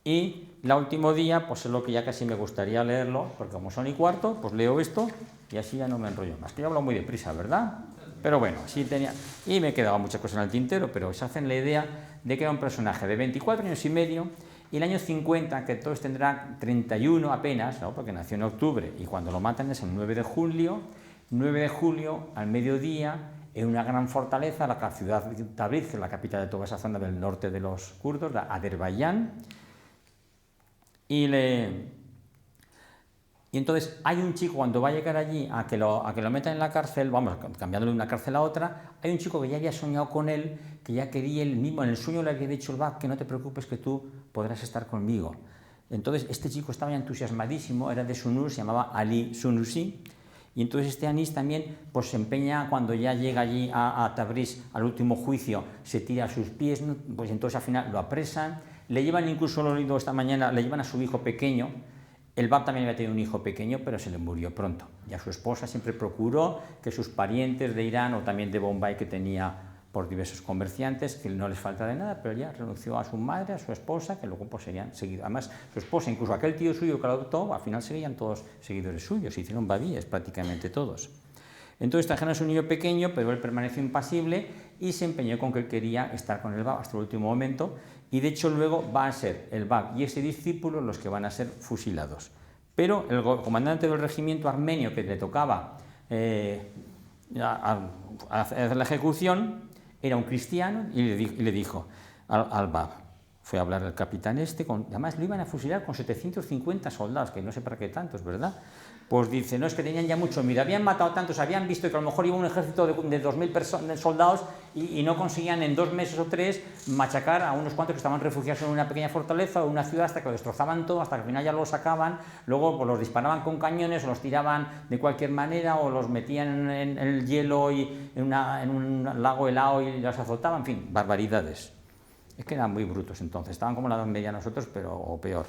Y el último día, pues es lo que ya casi me gustaría leerlo, porque como son 1:15, pues leo esto y así ya no me enrollo más, que yo hablo muy deprisa, ¿verdad? Pero bueno, sí tenía, y me quedaba muchas cosas en el tintero, pero se hacen la idea de que era un personaje de 24 años y medio, y el año 50, que entonces tendrá 31 apenas, ¿no? Porque nació en octubre, y cuando lo matan es el 9 de julio, al mediodía, en una gran fortaleza, la ciudad de Tabriz, que es la capital de toda esa zona del norte de los kurdos, de Azerbaiyán, y entonces hay un chico, cuando va a llegar allí a que lo metan en la cárcel, vamos, cambiándole de una cárcel a otra, hay un chico que ya había soñado con él, que ya quería él mismo, en el sueño le había dicho el Bab, que no te preocupes, que tú podrás estar conmigo. Entonces este chico estaba ya entusiasmadísimo, era de Sunur, se llamaba Ali Sunusi, y entonces este Anis también pues, se empeña, cuando ya llega allí a Tabriz, al último juicio, se tira a sus pies, ¿no? Pues entonces al final lo apresan, le llevan, incluso lo he oído esta mañana, le llevan a su hijo pequeño. El Bab también había tenido un hijo pequeño, pero se le murió pronto. Ya su esposa siempre procuró que sus parientes de Irán o también de Bombay, que tenía por diversos comerciantes, que no les falta de nada, pero ya renunció a su madre, a su esposa, que luego pues serían seguidos. Además, su esposa, incluso aquel tío suyo que lo adoptó, al final serían todos seguidores suyos, se hicieron babíes prácticamente todos. Entonces trajeron a su niño pequeño, pero él permaneció impasible y se empeñó con que él quería estar con el Bab hasta el último momento, y de hecho luego va a ser el Bab y ese discípulo los que van a ser fusilados. Pero el comandante del regimiento armenio que le tocaba hacer la ejecución era un cristiano y le dijo al Bab, fue a hablar el capitán además lo iban a fusilar con 750 soldados, que no sé para qué tantos, ¿verdad? Pues dice, no, es que tenían ya mucho miedo, habían matado tantos, habían visto que a lo mejor iba un ejército de 2.000 soldados y no conseguían en 2 meses o 3 machacar a unos cuantos que estaban refugiados en una pequeña fortaleza o una ciudad, hasta que lo destrozaban todo, hasta que al final ya lo sacaban, luego pues, los disparaban con cañones o los tiraban de cualquier manera o los metían en el hielo y en un lago helado y los azotaban, en fin, barbaridades. Es que eran muy brutos entonces, estaban como la Edad Media nosotros, pero o peor.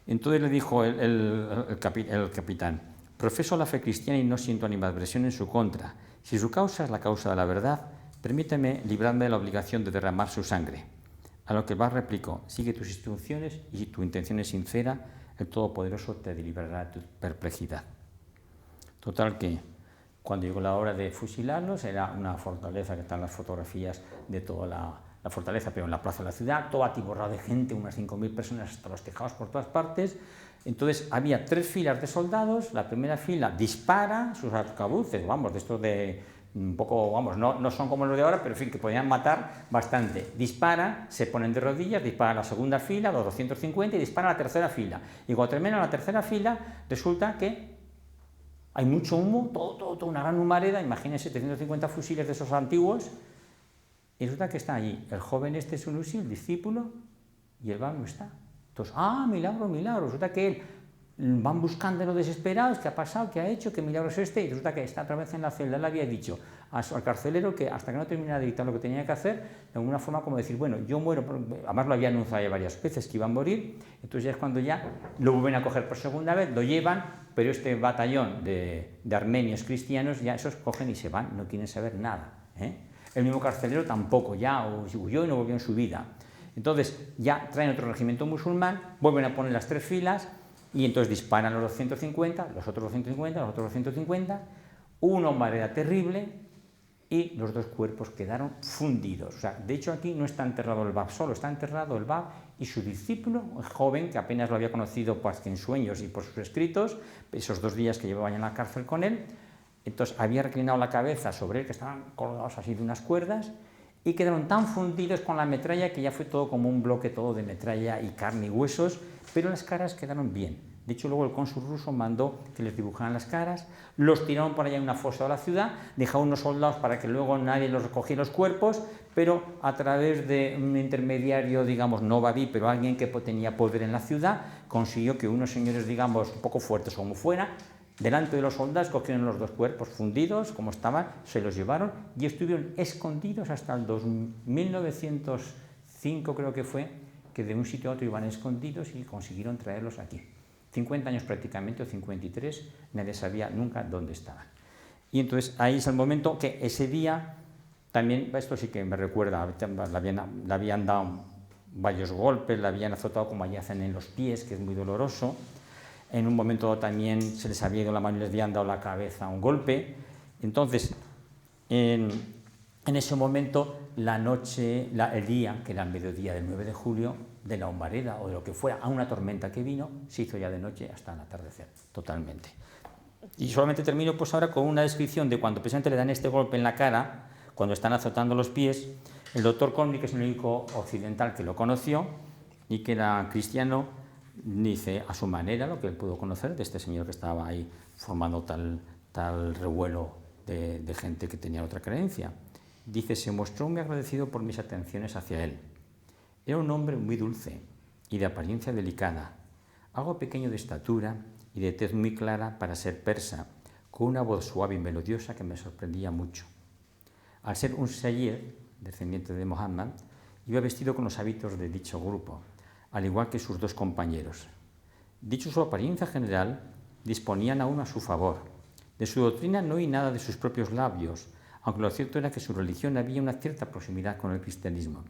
Entonces le dijo el capitán, profeso la fe cristiana y no siento animadversión en su contra. Si su causa es la causa de la verdad, permíteme librarme de la obligación de derramar su sangre. A lo que el Bab replicó, sigue tus instrucciones y si tu intención es sincera, el Todopoderoso te librará de tu perplejidad. Total que cuando llegó la hora de fusilarlos, era una fortaleza, que están las fotografías de toda la fortaleza, pero en la plaza de la ciudad, todo atiborrado de gente, unas 5.000 personas, hasta los tejados por todas partes. Entonces había 3 filas de soldados, la primera fila dispara sus arcabuces, vamos, de estos de un poco, vamos, no son como los de ahora, pero en fin, que podían matar bastante. Dispara, se ponen de rodillas, dispara la segunda fila, los 250, y dispara la tercera fila. Y cuando termina la tercera fila, resulta que hay mucho humo, todo una gran humareda, imagínense 750 fusiles de esos antiguos. Y resulta que está allí el joven Sunusi, el discípulo, y el Bab no está. Entonces, milagro. Resulta que él van buscándolo desesperados, qué ha pasado, qué ha hecho, qué milagro es este, y resulta que está otra vez en la celda. Él había dicho al carcelero que hasta que no terminara de dictar lo que tenía que hacer, de alguna forma como decir, bueno, yo muero, además lo había anunciado ya varias veces que iba a morir, entonces ya es cuando ya lo vuelven a coger por segunda vez, lo llevan, pero este batallón de armenios cristianos ya esos cogen y se van, no quieren saber nada, El mismo carcelero tampoco, ya huyó y no volvió en su vida. Entonces ya traen otro regimiento musulmán, vuelven a poner las 3 filas y entonces disparan los 250, los otros 250, los otros 250, una humareda terrible y los 2 cuerpos quedaron fundidos. O sea, de hecho aquí no está enterrado el Bab solo, está enterrado el Bab y su discípulo, el joven, que apenas lo había conocido pues, en sueños y por sus escritos, esos 2 días que llevaban en la cárcel con él. Entonces había reclinado la cabeza sobre él, que estaban colgados así de unas cuerdas, y quedaron tan fundidos con la metralla que ya fue todo como un bloque todo de metralla y carne y huesos, pero las caras quedaron bien. De hecho, luego el cónsul ruso mandó que les dibujaran las caras, los tiraron por allá en una fosa de la ciudad, dejaron unos soldados para que luego nadie los recogiera los cuerpos, pero a través de un intermediario, digamos, no babí, pero alguien que tenía poder en la ciudad, consiguió que unos señores, digamos, un poco fuertes como fuera, delante de los soldados cogieron los 2 cuerpos fundidos, como estaban, se los llevaron y estuvieron escondidos hasta el 1905, creo que fue, que de un sitio a otro iban escondidos y consiguieron traerlos aquí. 50 años prácticamente, o 53, nadie sabía nunca dónde estaban. Y entonces ahí es el momento que ese día, también, esto sí que me recuerda, le habían dado varios golpes, le habían azotado como allí hacen en los pies, que es muy doloroso. En un momento también se les había ido la mano y les habían dado la cabeza un golpe. Entonces, en ese momento la noche, el día, que era el mediodía del 9 de julio, de la humareda o de lo que fuera, a una tormenta que vino, se hizo ya de noche hasta el atardecer, totalmente. Y solamente termino pues ahora con una descripción de cuando precisamente le dan este golpe en la cara, cuando están azotando los pies. El doctor Conley, que es el único occidental que lo conoció y que era cristiano, dice a su manera lo que él pudo conocer de este señor que estaba ahí formando tal revuelo de gente que tenía otra creencia. Dice, se mostró muy agradecido por mis atenciones hacia él. Era un hombre muy dulce y de apariencia delicada, algo pequeño de estatura y de tez muy clara para ser persa, con una voz suave y melodiosa que me sorprendía mucho. Al ser un sayyid, descendiente de Mohammed, iba vestido con los hábitos de dicho grupo, al igual que sus dos compañeros. Dicho su apariencia general, disponían aún a su favor. De su doctrina no oí nada de sus propios labios, aunque lo cierto era que su religión había una cierta proximidad con el cristianismo.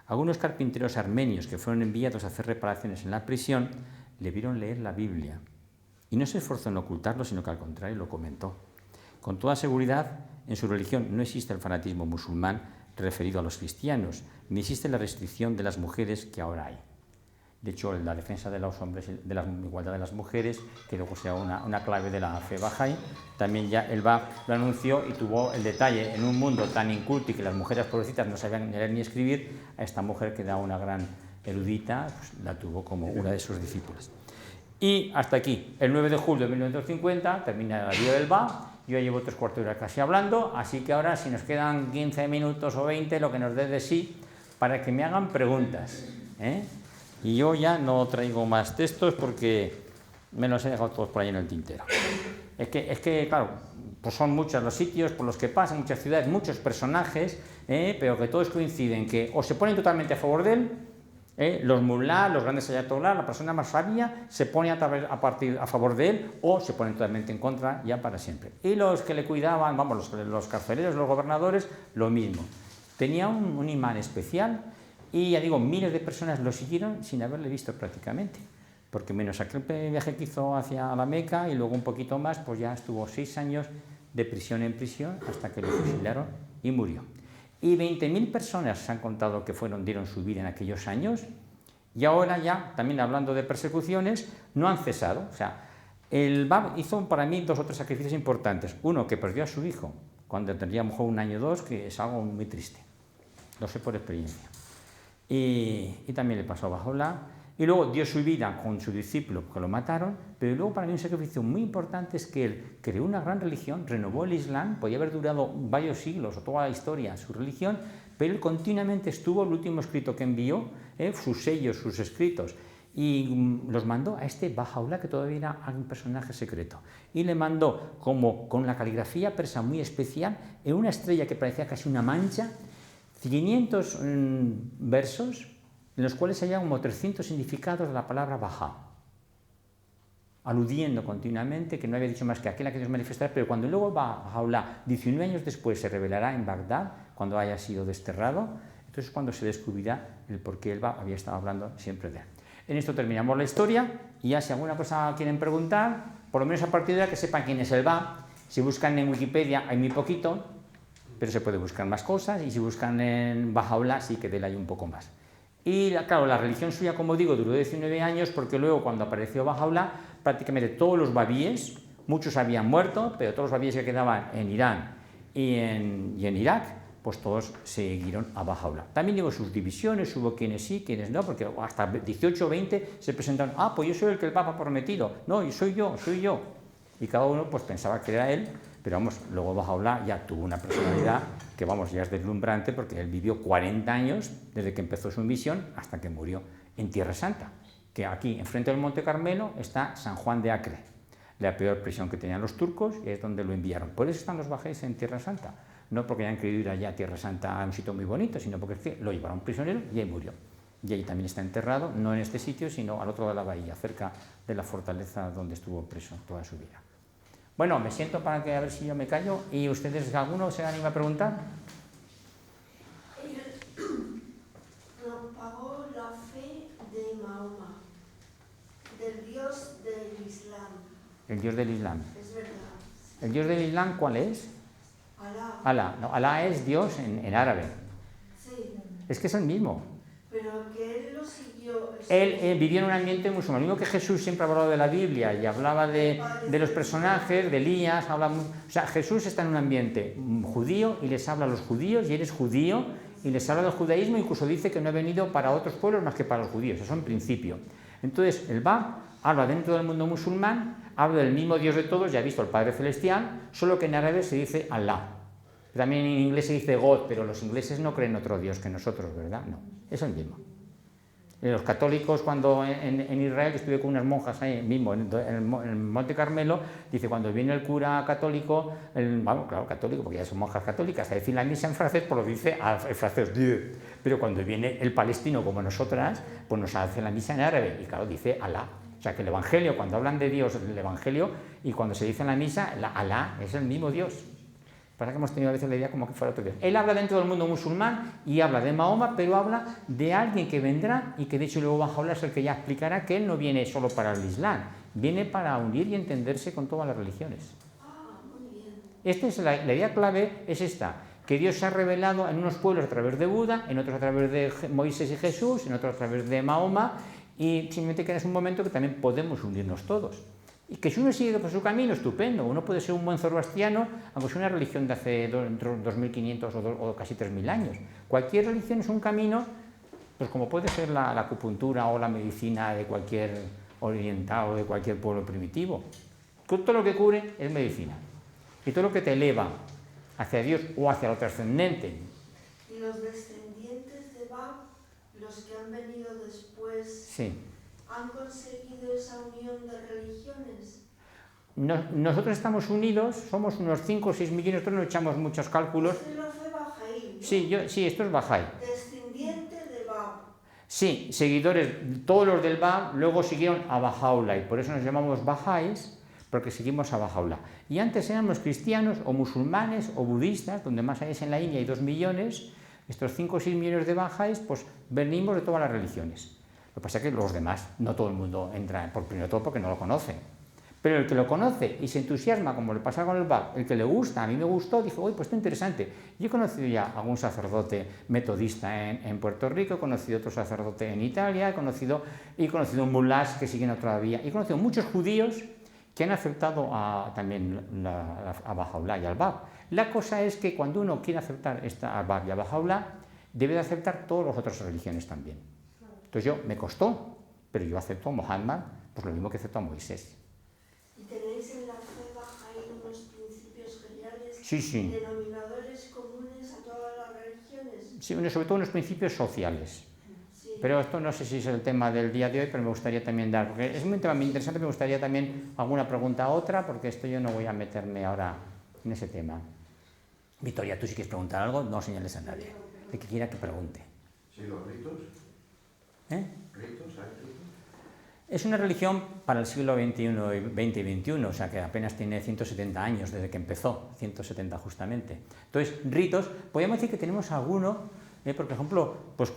Algunos carpinteros armenios que fueron enviados a hacer reparaciones en la prisión le vieron leer la Biblia y no se esforzó en ocultarlo, sino que al contrario lo comentó. Con toda seguridad, en su religión no existe el fanatismo musulmán referido a los cristianos, ni existe la restricción de las mujeres que ahora hay. De hecho, la defensa de los hombres, de la igualdad de las mujeres, que luego sea una clave de la fe bahá'í, también ya el Bab lo anunció y tuvo el detalle, en un mundo tan inculto y que las mujeres pobrecitas no sabían leer ni escribir, a esta mujer que era una gran erudita, pues, la tuvo como una de sus discípulas. Y hasta aquí, el 9 de julio de 1950, termina la vida del Bab. Yo ya llevo 3/4 de hora casi hablando, así que ahora, si nos quedan 15 minutos o 20, lo que nos dé de sí, para que me hagan preguntas, ¿eh? Y yo ya no traigo más textos porque me los he dejado todos por ahí en el tintero. Es que claro, pues son muchos los sitios por los que pasan, muchas ciudades, muchos personajes, pero que todos coinciden que o se ponen totalmente a favor de él, los mulás, los grandes ayatolás, la persona más sabia, se pone a favor de él o se ponen totalmente en contra ya para siempre. Y los que le cuidaban, vamos, los carceleros, los gobernadores, lo mismo. Tenía un imán especial. Y ya digo, miles de personas lo siguieron sin haberle visto prácticamente, porque menos aquel viaje que hizo hacia la Meca y luego un poquito más, pues ya estuvo 6 años de prisión en prisión hasta que lo fusilaron y murió. Y 20.000 personas se han contado que dieron su vida en aquellos años, y ahora ya, también hablando de persecuciones, no han cesado. O sea, el Bab hizo para mí 2 o 3 sacrificios importantes. Uno, que perdió a su hijo cuando tendría a lo mejor 1 año o 2, que es algo muy triste. Lo sé por experiencia. Y también le pasó a Bahá'u'lláh, y luego dio su vida con su discípulo porque lo mataron, pero luego para mí un sacrificio muy importante es que él creó una gran religión, renovó el Islam, podía haber durado varios siglos o toda la historia su religión, pero él continuamente estuvo, el último escrito que envió, sus sellos, sus escritos, y los mandó a este Bahá'u'lláh, que todavía era un personaje secreto, y le mandó como con la caligrafía persa muy especial, en una estrella que parecía casi una mancha, 500 versos en los cuales hay como 300 significados de la palabra Bahá, aludiendo continuamente que no había dicho más que aquel a que Dios manifestará, pero cuando luego Bahá'u'lláh, 19 años después, se revelará en Bagdad, cuando haya sido desterrado, entonces es cuando se descubrirá el por qué él había estado hablando siempre de él. En esto terminamos la historia, y ya si alguna cosa quieren preguntar, por lo menos a partir de ahora que sepan quién es el Bab. Si buscan en Wikipedia hay muy poquito, pero se puede buscar más cosas, y si buscan en Bahá'u'lláh sí que de él hay un poco más. Y claro, la religión suya, como digo, duró 19 años, porque luego cuando apareció Bahá'u'lláh, prácticamente todos los babíes, muchos habían muerto, pero todos los babíes que quedaban en Irán y en Irak, pues todos siguieron a Bahá'u'lláh. También digo sus divisiones, hubo quienes sí, quienes no, porque hasta 18 o 20 se presentaron, pues yo soy el que el Papa ha prometido, no, soy yo. Y cada uno pues pensaba que era él. Pero vamos, luego Bahá'u'lláh ya tuvo una personalidad que vamos, ya es deslumbrante, porque él vivió 40 años desde que empezó su misión hasta que murió en Tierra Santa, que aquí, enfrente del Monte Carmelo, está San Juan de Acre, la peor prisión que tenían los turcos, y es donde lo enviaron. Por eso están los bahá'ís en Tierra Santa, no porque hayan querido ir allá a Tierra Santa, a un sitio muy bonito, sino porque es que lo llevaron prisionero y ahí murió. Y ahí también está enterrado, no en este sitio, sino al otro lado de la bahía, cerca de la fortaleza donde estuvo preso toda su vida. Bueno, me siento para que a ver si yo me callo, y ustedes, ¿alguno se anima a preguntar? Propagó la fe de Mahoma, del Dios del Islam. El Dios del Islam. Es verdad. ¿El Dios del Islam cuál es? Alá. Alá, no, Alá es Dios en árabe. Sí, Es que es el mismo. pero que él lo siguió. Él vivía en un ambiente musulmán. Lo mismo que Jesús siempre ha hablado de la Biblia y hablaba de los personajes, de Elías. O sea, Jesús está en un ambiente judío y les habla a los judíos, y él es judío y les habla del judaísmo, incluso dice que no ha venido para otros pueblos más que para los judíos. Eso en principio. Entonces, el Bab habla dentro del mundo musulmán, habla del mismo Dios de todos, ya ha visto el Padre Celestial, solo que en árabe se dice Allah. También en inglés se dice God, pero los ingleses no creen otro Dios que nosotros, ¿verdad? No, es el mismo. Los católicos, cuando en Israel, estuve con unas monjas ahí mismo, en el Monte Carmelo, dice, cuando viene el cura católico, vamos, claro, católico, porque ya son monjas católicas, a decir la misa en francés, pues lo dice en francés, Dieu. Pero cuando viene el palestino como nosotras, pues nos hace la misa en árabe, y claro, dice Alá. O sea, que el Evangelio, cuando hablan de Dios, el Evangelio, y cuando se dice en la misa, Alá es el mismo Dios. Pasa que hemos tenido a veces la idea como que fuera otro Dios. Él habla dentro del mundo musulmán y habla de Mahoma, pero habla de alguien que vendrá y que de hecho luego Bahá'u'lláh es el que ya explicará que él no viene solo para el Islam, viene para unir y entenderse con todas las religiones. Esta es la idea clave, es esta, que Dios se ha revelado en unos pueblos a través de Buda, en otros a través de Moisés y Jesús, en otros a través de Mahoma, y simplemente que es un momento que también podemos unirnos todos. Y que si uno sigue por su camino, estupendo. Uno puede ser un buen zoroastriano, aunque sea una religión de hace 2500 o casi 3000 años. Cualquier religión es un camino, pues como puede ser la acupuntura o la medicina de cualquier oriental o de cualquier pueblo primitivo. Todo lo que cubre es medicina. Y todo lo que te eleva hacia Dios o hacia lo trascendente. Y los descendientes de Bab, los que han venido después, Sí. ¿han conseguido esa unión de religiones? Nosotros estamos unidos, somos unos 5 o 6 millones, nosotros no echamos muchos cálculos. Este lo hace Bahá'í, ¿no? Sí, esto es Bahá'í. Descendiente de Bab. Sí, seguidores, todos los del Bab luego siguieron a Bahá'u'lláh y por eso nos llamamos Bahá'ís, porque seguimos a Bahá'u'lláh. Y antes éramos cristianos o musulmanes o budistas, donde más hay es en la India, hay 2 millones, estos 5 o 6 millones de Bahá'ís, pues venimos de todas las religiones. Lo que pasa es que los demás, no todo el mundo entra por primero todo porque no lo conoce. Pero el que lo conoce y se entusiasma, como le pasa con el Bab, el que le gusta, a mí me gustó, dije, uy, pues está interesante. Yo he conocido ya a algún sacerdote metodista en Puerto Rico, he conocido otro sacerdote en Italia, he conocido mulás que siguen todavía, he conocido muchos judíos que han aceptado también a Bahá'u'lláh y al Bab. La cosa es que cuando uno quiere aceptar a Bab y a Bahá'u'lláh, debe de aceptar todas las otras religiones también. Entonces me costó, pero yo acepto a Muhammad, pues lo mismo que acepto a Moisés. ¿Y tenéis en la fe Bahá'í unos principios generales, Sí. denominadores comunes a todas las religiones? Sí, sobre todo unos principios sociales. Sí. Pero esto no sé si es el tema del día de hoy, pero me gustaría también dar, porque es un tema muy interesante, me gustaría también alguna pregunta a otra, porque esto yo no voy a meterme ahora en ese tema. Victoria, ¿tú sí quieres preguntar algo? No señales a nadie. El que quiera que pregunte. Sí, los ritos. ¿Ritos? ¿Hay ritos? Es una religión para el siglo XXI y XXI, o sea que apenas tiene 170 años desde que empezó, 170 justamente. Entonces, ritos, podríamos decir que tenemos alguno, por ejemplo, pues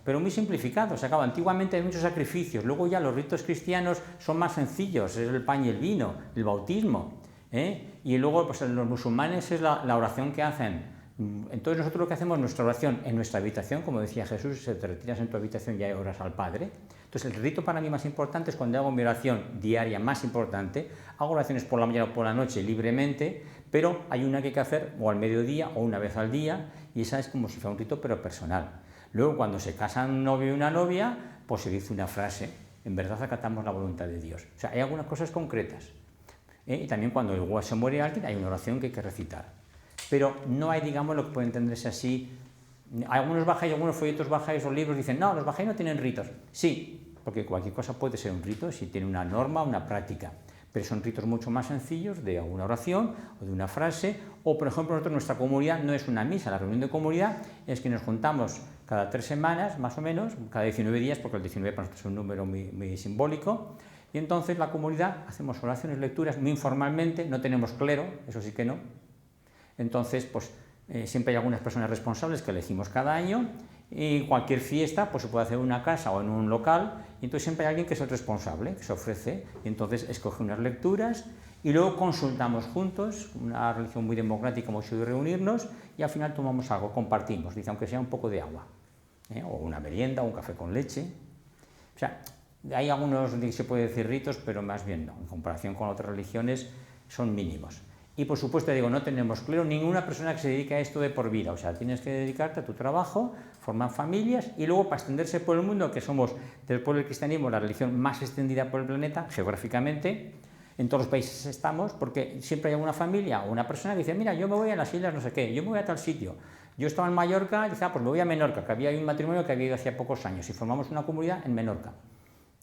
pero muy simplificado, o sea, claro, antiguamente hay muchos sacrificios, luego ya los ritos cristianos son más sencillos, es el pan y el vino, el bautismo, y luego pues los musulmanes es la oración que hacen. Entonces nosotros lo que hacemos, nuestra oración en nuestra habitación, como decía Jesús, si te retiras en tu habitación ya oras al Padre. Entonces el rito para mí más importante es cuando hago mi oración diaria más importante, hago oraciones por la mañana o por la noche libremente, pero hay una que hay que hacer o al mediodía o una vez al día, y esa es como si fuera un rito pero personal. Luego cuando se casan un novio y una novia, pues se dice una frase, en verdad acatamos la voluntad de Dios. O sea, hay algunas cosas concretas. Y también cuando igual se muere alguien hay una oración que hay que recitar. Pero no hay, digamos, lo que puede entenderse así. Algunos bajáis, algunos folletos bajáis o libros dicen, no, los bajáis no tienen ritos. Sí, porque cualquier cosa puede ser un rito si tiene una norma, una práctica. Pero son ritos mucho más sencillos de alguna oración o de una frase. O, por ejemplo, nuestra comunidad no es una misa. La reunión de comunidad es que nos juntamos cada 3 semanas, más o menos, cada 19 días, porque el 19 para nosotros es un número muy simbólico. Y entonces la comunidad hacemos oraciones, lecturas, muy informalmente, no tenemos clero, eso sí que no. Entonces, pues siempre hay algunas personas responsables que elegimos cada año y cualquier fiesta pues se puede hacer en una casa o en un local y entonces siempre hay alguien que es el responsable, que se ofrece y entonces escoge unas lecturas y luego consultamos juntos, una religión muy democrática como hecho de reunirnos, y al final tomamos algo, compartimos, dice, aunque sea un poco de agua, o una merienda, o un café con leche. O sea, hay algunos, se puede decir ritos, pero más bien no, en comparación con otras religiones son mínimos. Y por supuesto, digo, no tenemos clero, ninguna persona que se dedique a esto de por vida, o sea, tienes que dedicarte a tu trabajo, formar familias y luego para extenderse por el mundo, que somos del pueblo del cristianismo la religión más extendida por el planeta, geográficamente, en todos los países estamos, porque siempre hay alguna familia o una persona que dice, mira, yo me voy a las islas no sé qué, yo me voy a tal sitio. Yo estaba en Mallorca y dice, pues me voy a Menorca, que había un matrimonio que había ido hacía pocos años y formamos una comunidad en Menorca.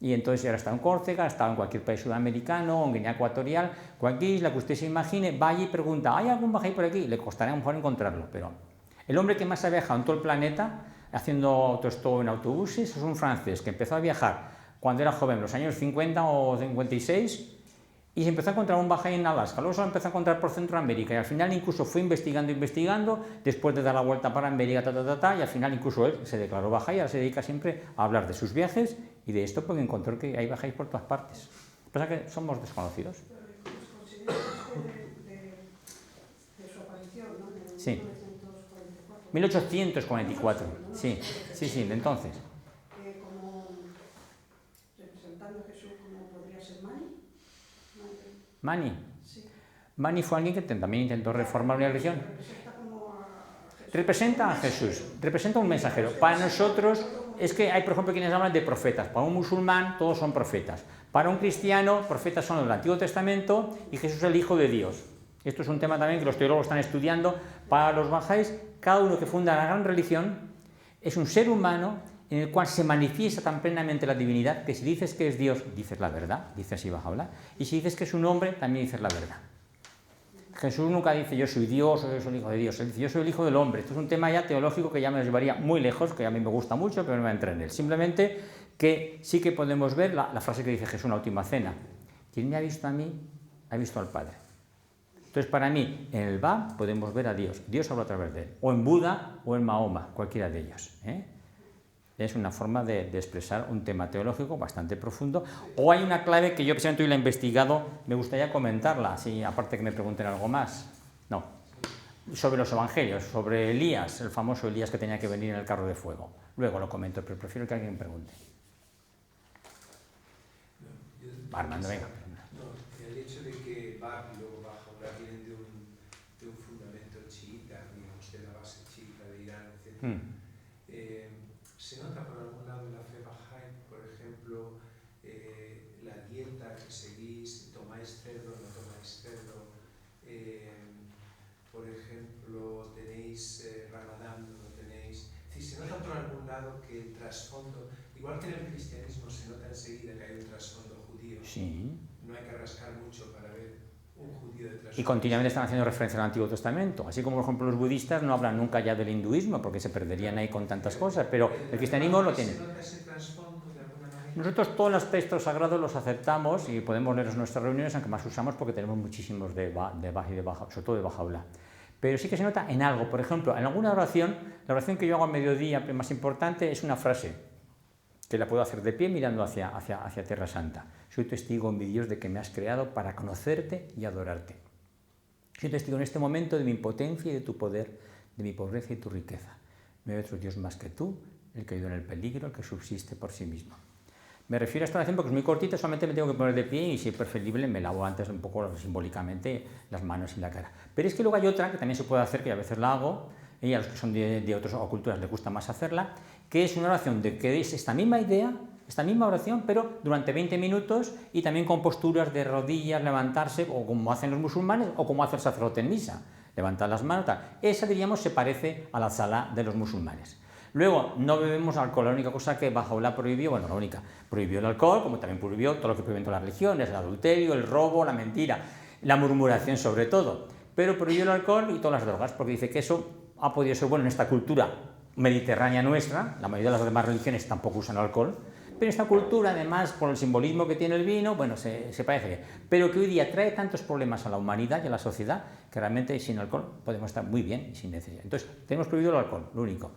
Y entonces ahora está en Córcega, está en cualquier país sudamericano, en Guinea Ecuatorial, cualquier isla que usted se imagine, va allí y pregunta, ¿hay algún bajáis por aquí? Le costará a lo mejor encontrarlo, pero el hombre que más ha viajado en todo el planeta, haciendo autostop en autobuses, es un francés que empezó a viajar cuando era joven, en los años 50 o 56, y se empezó a encontrar un bajáis en Alaska, luego se lo empezó a encontrar por Centroamérica, y al final incluso fue investigando, después de dar la vuelta para América, y al final incluso él se declaró bajáis y ahora se dedica siempre a hablar de sus viajes y de esto porque encontró que hay bajáis por todas partes. Lo que pasa es que somos desconocidos. Pero de su aparición, ¿no? De Sí. 1944. 1844, sí, de entonces. Como representando a Jesús, como podría ser Mani. Mani. Sí. Mani fue alguien que también intentó reformar una religión. Representa a Jesús, representa un mensajero. Para nosotros es que hay, por ejemplo, quienes hablan de profetas. Para un musulmán todos son profetas. Para un cristiano, profetas son los del Antiguo Testamento y Jesús es el Hijo de Dios. Esto es un tema también que los teólogos están estudiando. Para los bajáis, cada uno que funda la gran religión es un ser humano en el cual se manifiesta tan plenamente la divinidad que si dices que es Dios, dices la verdad, dice así Bahá'u'lláh, y si dices que es un hombre, también dices la verdad. Jesús nunca dice yo soy Dios o yo soy el Hijo de Dios, él dice yo soy el Hijo del Hombre. Esto es un tema ya teológico que ya me lo llevaría muy lejos, que a mí me gusta mucho, pero no me voy a entrar en él. Simplemente que sí que podemos ver la frase que dice Jesús en la última cena. Quien me ha visto a mí, ha visto al Padre. Entonces para mí, en el Bab podemos ver a Dios. Dios habla a través de él. O en Buda o en Mahoma, cualquiera de ellos. Es una forma de expresar un tema teológico bastante profundo. O hay una clave que yo precisamente hoy la he investigado, me gustaría comentarla, así, aparte que me pregunten algo más. No. Sobre los evangelios, sobre Elías, el famoso Elías que tenía que venir en el carro de fuego. Luego lo comento, pero prefiero que alguien pregunte. Armando, venga. No, el hecho de que Bab y luego Bahá'u'lláh vienen de un fundamento chiita, digamos, de la base chiita de Irán, etc. ¿Se nota por algún lado en la fe bahá'í, por ejemplo, la dieta que seguís, tomáis cerdo, no tomáis cerdo? Por ejemplo, tenéis Ramadán, no tenéis. Es decir, se nota por algún lado que el trasfondo, igual que en el cristianismo se nota enseguida que hay un trasfondo judío. Sí. No hay que rascar mucho para ver un judío de trasfondo. Y continuamente están haciendo referencia al Antiguo Testamento. Así como, por ejemplo, los budistas no hablan nunca ya del hinduismo, porque se perderían ahí con tantas cosas, pero el cristianismo lo tiene. ¿Se nota ese trasfondo de alguna manera? Nosotros todos los textos sagrados los aceptamos y podemos leer en nuestras reuniones, aunque más usamos porque tenemos muchísimos de Baj y de Bahá'u'lláh, sobre todo de Bahá'u'lláh. Pero sí que se nota en algo. Por ejemplo, en alguna oración, la oración que yo hago a mediodía más importante es una frase que la puedo hacer de pie mirando hacia Tierra Santa. Soy testigo, mi Dios, de que me has creado para conocerte y adorarte. Soy testigo en este momento de mi impotencia y de tu poder, de mi pobreza y tu riqueza. No hay otro Dios más que tú, el que ha ido en el peligro, el que subsiste por sí mismo. Me refiero a esta oración porque es muy cortita, solamente me tengo que poner de pie y si es preferible me lavo antes un poco simbólicamente las manos y la cara. Pero es que luego hay otra que también se puede hacer, que a veces la hago, y a los que son de otras culturas les gusta más hacerla, que es una oración de que es esta misma idea, esta misma oración, pero durante 20 minutos y también con posturas de rodillas, levantarse, o como hacen los musulmanes, o como hace el sacerdote en misa, levantar las manos, tal. Esa, diríamos, se parece a la Salah de los musulmanes. Luego, no bebemos alcohol, la única cosa que Bahá'u'lláh prohibió, bueno, la única, prohibió el alcohol, como también prohibió todo lo que prohíben todas las religiones, el adulterio, el robo, la mentira, la murmuración sobre todo, pero prohibió el alcohol y todas las drogas, porque dice que eso ha podido ser bueno en esta cultura mediterránea nuestra, la mayoría de las demás religiones tampoco usan alcohol, pero esta cultura, además, por el simbolismo que tiene el vino, bueno, se parece, pero que hoy día trae tantos problemas a la humanidad y a la sociedad, que realmente sin alcohol podemos estar muy bien y sin necesidad. Entonces, tenemos prohibido el alcohol, lo único.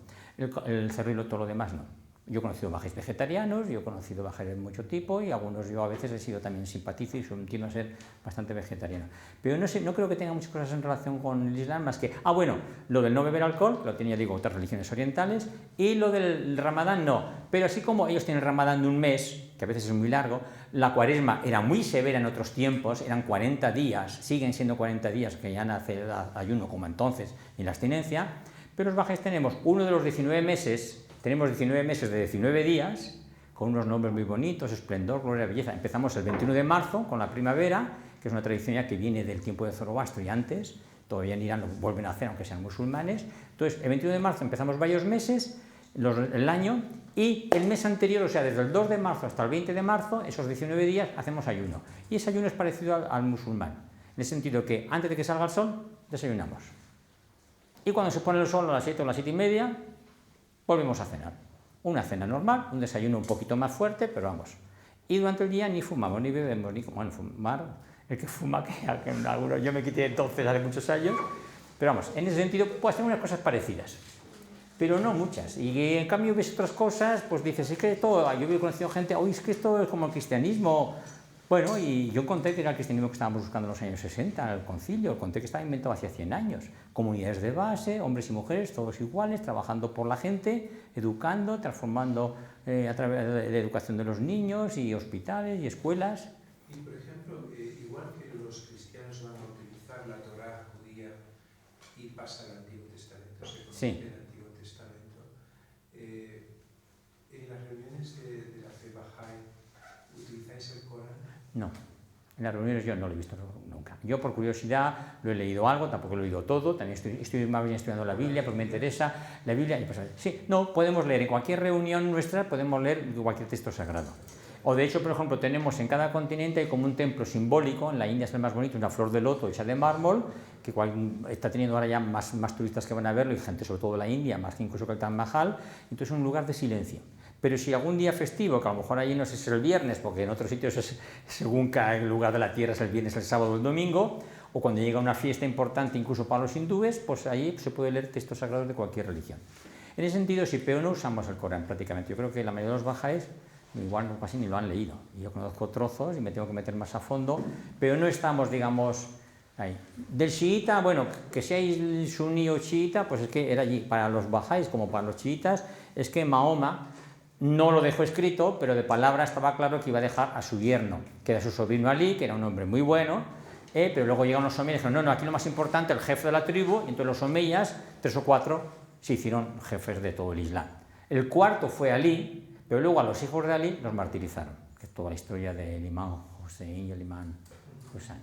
El cerro y todo lo demás no. Yo he conocido bajáis vegetarianos, yo he conocido bajáis de mucho tipo y algunos yo a veces he sido también simpatizo y tiendo a ser bastante vegetariano. Pero no sé, no creo que tenga muchas cosas en relación con el Islam más que, bueno, lo del no beber alcohol, lo tenía, digo, otras religiones orientales, y lo del Ramadán no. Pero así como ellos tienen el Ramadán de un mes, que a veces es muy largo, la Cuaresma era muy severa en otros tiempos, eran 40 días, siguen siendo 40 días que ya nace el ayuno como entonces y la abstinencia, pero los bajáis tenemos uno de los 19 meses. Tenemos 19 meses de 19 días, con unos nombres muy bonitos, esplendor, gloria, belleza. Empezamos el 21 de marzo con la primavera, que es una tradición ya que viene del tiempo de Zoroastro y antes, todavía en Irán lo vuelven a hacer, aunque sean musulmanes. Entonces, el 21 de marzo empezamos varios meses, el año, y el mes anterior, o sea, desde el 2 de marzo hasta el 20 de marzo, esos 19 días, hacemos ayuno. Y ese ayuno es parecido al musulmán, en el sentido que antes de que salga el sol, desayunamos. Y cuando se pone el sol a las 7 o las 7 y media, volvemos a cenar. Una cena normal, un desayuno un poquito más fuerte, pero vamos. Y durante el día ni fumamos, ni bebemos, ni... Bueno, fumar, el que fuma, que yo me quité entonces hace muchos años, pero vamos, en ese sentido, pues hacemos unas cosas parecidas, pero no muchas. Y en cambio ves otras cosas, pues dices, es que todo, yo he conocido gente, es que esto es como el cristianismo. Bueno, y yo conté que era el cristianismo que estábamos buscando en los años 60, el concilio, conté que estaba inventado hace 100 años. Comunidades de base, hombres y mujeres, todos iguales, trabajando por la gente, educando, transformando a través de la educación de los niños, y hospitales y escuelas. Y, por ejemplo, igual que los cristianos van a utilizar la Torá judía y pasa al Antiguo Testamento, se conoce el Antiguo Testamento, en las reuniones de la fe Bahá'í, ¿utilizáis el Corán? No, en las reuniones yo no lo he visto nunca. Yo por curiosidad lo he leído algo, tampoco lo he oído todo, también estoy más bien estudiando la Biblia porque me interesa la Biblia. Y pues, sí, no, podemos leer en cualquier reunión nuestra, podemos leer cualquier texto sagrado. O de hecho, por ejemplo, tenemos en cada continente hay como un templo simbólico, en la India es el más bonito, una flor de loto hecha de mármol, que está teniendo ahora ya más turistas que van a verlo, y gente sobre todo de la India, más que incluso que el Taj Mahal. Entonces es un lugar de silencio. Pero si algún día festivo, que a lo mejor allí no sé si es el viernes, porque en otros sitios es, según cada lugar de la tierra es el viernes, el sábado o el domingo, o cuando llega una fiesta importante incluso para los hindúes, pues allí se puede leer textos sagrados de cualquier religión. En ese sentido, sí, pero no usamos el Corán prácticamente. Yo creo que la mayoría de los bajá'ís igual casi ni lo han leído. Yo conozco trozos y me tengo que meter más a fondo, pero no estamos, digamos, ahí. Del chiita, bueno, que seáis suní o chiita, pues es que era allí. Para los bajá'ís como para los chiitas, es que Mahoma no lo dejó escrito, pero de palabra estaba claro que iba a dejar a su yerno, que era su sobrino Ali, que era un hombre muy bueno, pero luego llegaron los omeyas y dijeron, no, aquí lo más importante, el jefe de la tribu, y entonces los omeyas, 3 o 4, se hicieron jefes de todo el Islam. El cuarto fue Ali, pero luego a los hijos de Ali los martirizaron, que es toda la historia del imán Hussein y el imán Hussein.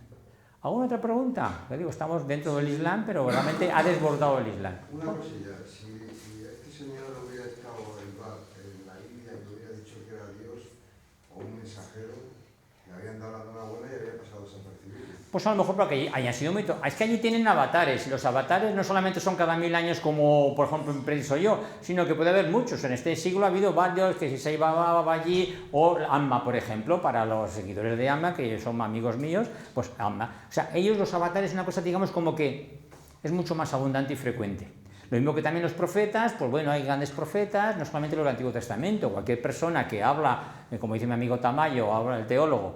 ¿Alguna otra pregunta? Le digo, estamos dentro del Islam, pero realmente ha desbordado el Islam. Una cosilla, si este señor hubiera estado en la India y hubiera dicho que era Dios o un mensajero, le habían dado la enhorabuena y había pasado desapercibido. Pues a lo mejor porque hayan sido muy... Es que allí tienen avatares, y los avatares no solamente son cada 1000 años como, por ejemplo, preciso yo, sino que puede haber muchos. En este siglo ha habido varios, que si Sai Baba va allí, o Amma, por ejemplo, para los seguidores de Amma, que son amigos míos, pues Amma. O sea, ellos los avatares es una cosa, digamos, como que es mucho más abundante y frecuente. Lo mismo que también los profetas, pues bueno, hay grandes profetas, no solamente los del Antiguo Testamento, cualquier persona que habla, como dice mi amigo Tamayo, habla el teólogo,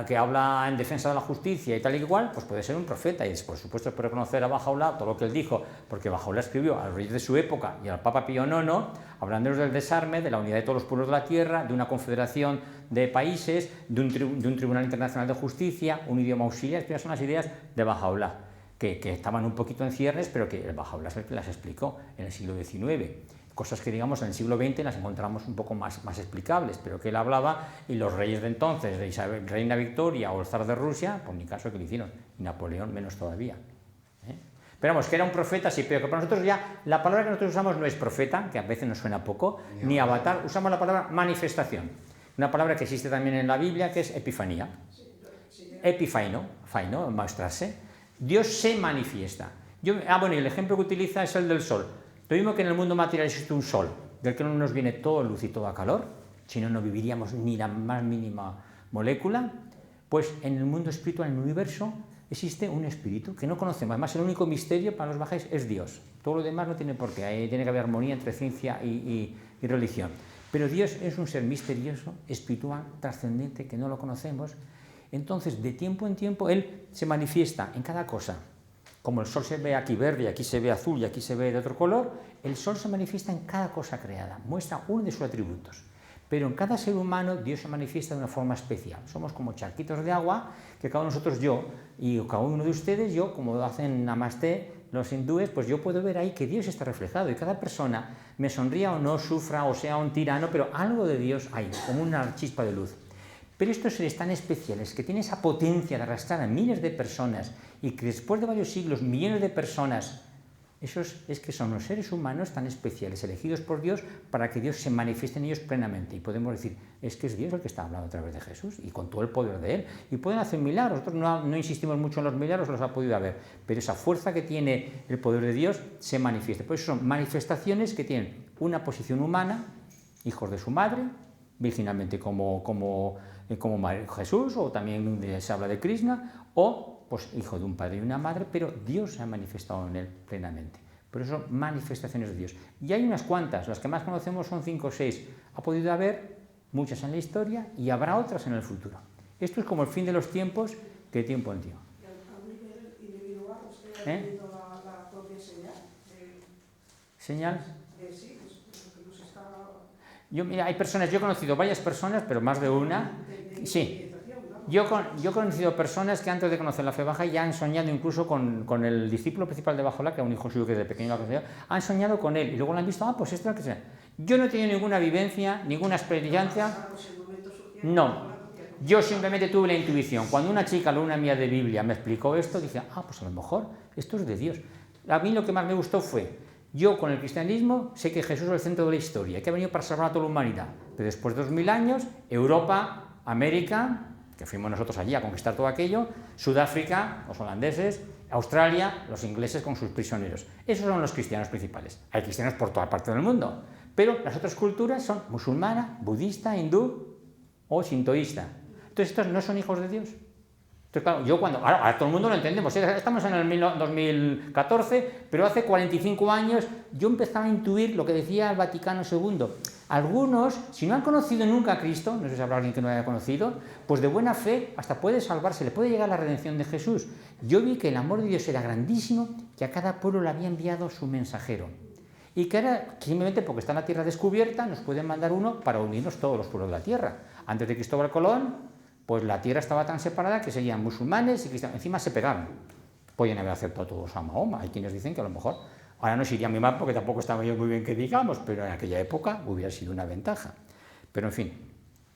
que habla en defensa de la justicia y tal y igual, pues puede ser un profeta. Y por supuesto es por reconocer a Bahá'u'lláh todo lo que él dijo, porque Bahá'u'lláh escribió a los reyes de su época y al Papa Pío IX, hablándonos del desarme, de la unidad de todos los pueblos de la tierra, de una confederación de países, de un tribunal internacional de justicia, un idioma auxiliar. Estas son las ideas de Bahá'u'lláh. Que estaban un poquito en ciernes, pero que Bahá'u'lláh es el que las explicó en el siglo XIX. Cosas que, digamos, en el siglo XX las encontramos un poco más explicables, pero que él hablaba, y los reyes de entonces, de Isabel, Reina Victoria o el zar de Rusia, por mi caso que lo hicieron, y Napoleón menos todavía. Pero vamos, que era un profeta, sí, pero que para nosotros ya, la palabra que nosotros usamos no es profeta, que a veces nos suena poco, ni avatar, usamos la palabra manifestación, una palabra que existe también en la Biblia, que es epifanía. Epifaino, faino, mostrarse. Dios se manifiesta. Bueno, y el ejemplo que utiliza es el del sol. Lo mismo que en el mundo material existe un sol, del que no nos viene toda luz y toda calor, si no, no viviríamos ni la más mínima molécula, pues en el mundo espiritual, en el universo, existe un espíritu que no conocemos. Además, el único misterio para los bajá'ís es Dios. Todo lo demás no tiene por qué. Tiene que haber armonía entre ciencia y religión. Pero Dios es un ser misterioso, espiritual, trascendente, que no lo conocemos. Entonces, de tiempo en tiempo, Él se manifiesta en cada cosa. Como el sol se ve aquí verde, y aquí se ve azul y aquí se ve de otro color, el sol se manifiesta en cada cosa creada, muestra uno de sus atributos. Pero en cada ser humano Dios se manifiesta de una forma especial. Somos como charquitos de agua que cada uno de nosotros, yo y cada uno de ustedes, yo, como hacen Namaste los hindúes, pues yo puedo ver ahí que Dios está reflejado y cada persona, me sonría o no, sufra o sea un tirano, pero algo de Dios hay, como una chispa de luz. Pero estos seres tan especiales, que tienen esa potencia de arrastrar a miles de personas y que después de varios siglos, millones de personas, esos es que son los seres humanos tan especiales, elegidos por Dios para que Dios se manifieste en ellos plenamente. Y podemos decir, es que es Dios el que está hablando a través de Jesús y con todo el poder de Él. Y pueden hacer milagros. Nosotros no insistimos mucho en los milagros, los ha podido haber. Pero esa fuerza que tiene el poder de Dios se manifiesta. Por eso son manifestaciones que tienen una posición humana, hijos de su madre, virginalmente como Jesús, o también se habla de Krishna, o pues hijo de un padre y una madre, pero Dios se ha manifestado en él plenamente. Por eso, manifestaciones de Dios. Y hay unas cuantas, las que más conocemos son 5 o 6. Ha podido haber muchas en la historia y habrá otras en el futuro. Esto es como el fin de los tiempos, de tiempo en tiempo. Y a un nivel individual, ¿usted ha tenido la propia señal? ¿Señal? Sí, pues lo que nos está... Mira, hay personas, yo he conocido varias personas, pero más de una. Sí. Yo he conocido personas que antes de conocer la fe baja ya han soñado incluso con el discípulo principal de Bajola, que es un hijo suyo que desde pequeño lo ha conocido, han soñado con él y luego lo han visto, pues esto es lo que sea. Yo no he tenido ninguna vivencia, ninguna experiencia, no. Yo simplemente tuve la intuición. Cuando una chica, alumna mía de Biblia, me explicó esto, dije, pues a lo mejor esto es de Dios. A mí lo que más me gustó fue, yo con el cristianismo sé que Jesús es el centro de la historia, que ha venido para salvar a toda la humanidad. Pero después de 2000 años, Europa, América, que fuimos nosotros allí a conquistar todo aquello, Sudáfrica, los holandeses, Australia, los ingleses con sus prisioneros. Esos son los cristianos principales. Hay cristianos por toda parte del mundo, pero las otras culturas son musulmana, budista, hindú o sintoísta. Entonces estos no son hijos de Dios. Entonces, claro, ahora todo el mundo lo entendemos, estamos en el 2014, pero hace 45 años yo empezaba a intuir lo que decía el Vaticano II. Algunos, si no han conocido nunca a Cristo, no sé si habrá alguien que no lo haya conocido, pues de buena fe hasta puede salvarse, le puede llegar la redención de Jesús. Yo vi que el amor de Dios era grandísimo, que a cada pueblo le había enviado su mensajero. Y que ahora, simplemente porque está en la tierra descubierta, nos pueden mandar uno para unirnos todos los pueblos de la tierra. Antes de Cristóbal Colón, pues la tierra estaba tan separada que seguían musulmanes y cristianos, encima se pegaban. Podían haber aceptado todos a Mahoma. Hay quienes dicen que a lo mejor ahora no se iría muy mal porque tampoco estaba yo muy bien que digamos, pero en aquella época hubiera sido una ventaja. Pero en fin,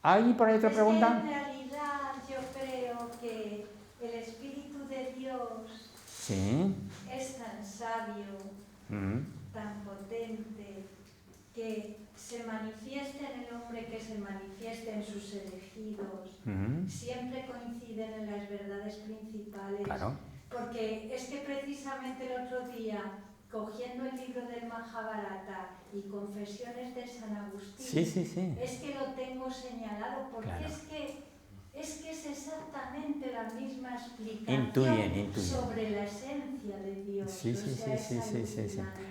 ¿hay por ahí otra pregunta? En realidad yo creo que el Espíritu de Dios es tan sabio, tan potente, que se manifiesta en el hombre, que se manifiesta en sus elegidos, siempre coinciden en las verdades principales. Claro. Porque es que precisamente el otro día, cogiendo el libro del Mahabharata y Confesiones de San Agustín, es que lo tengo señalado, porque claro. es que es exactamente la misma explicación intuyen. sobre la esencia de Dios. Sí.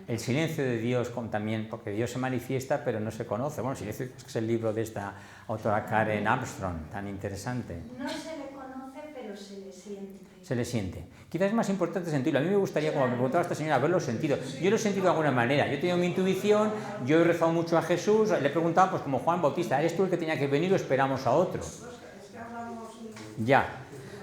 El silencio de Dios también, porque Dios se manifiesta pero no se conoce. Bueno, silencio es el libro de esta autora Karen Armstrong, tan interesante. No se le conoce, pero se le siente. Se le siente. Quizás es más importante sentirlo. A mí me gustaría, como me preguntaba esta señora, haberlo sentido. Yo lo he sentido de alguna manera. Yo he tenido mi intuición, yo he rezado mucho a Jesús, le he preguntado, pues como Juan Bautista, ¿eres tú el que tenía que venir o esperamos a otro? Ya.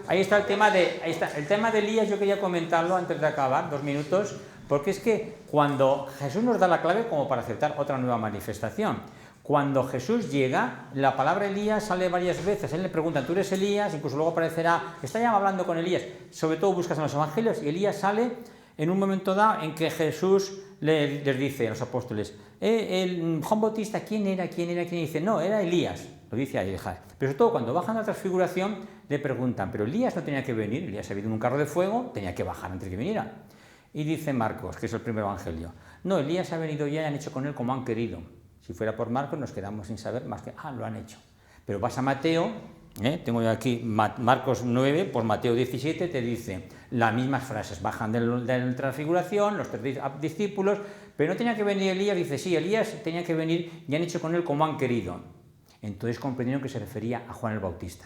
Ahí está el tema de Elías. Yo quería comentarlo antes de acabar, 2 minutos, porque es que cuando Jesús nos da la clave como para aceptar otra nueva manifestación. Cuando Jesús llega, la palabra Elías sale varias veces. Él le pregunta, ¿tú eres Elías? Incluso luego aparecerá, está ya hablando con Elías. Sobre todo buscas en los evangelios y Elías sale en un momento dado en que Jesús les dice a los apóstoles, Juan Bautista, ¿quién era? Y dice, no, era Elías. Lo dice ahí, pero sobre todo cuando bajan a la transfiguración le preguntan, pero Elías no tenía que venir, Elías ha venido en un carro de fuego, tenía que bajar antes de que viniera. Y dice Marcos, que es el primer evangelio, no, Elías ha venido ya y han hecho con él como han querido. Si fuera por Marcos nos quedamos sin saber más que, lo han hecho. Pero vas a Mateo, Tengo yo aquí Marcos 9 por Mateo 17, te dice las mismas frases, bajan de la transfiguración, los 3 discípulos, pero no tenía que venir Elías, dice, sí, Elías tenía que venir y han hecho con él como han querido. Entonces comprendieron que se refería a Juan el Bautista.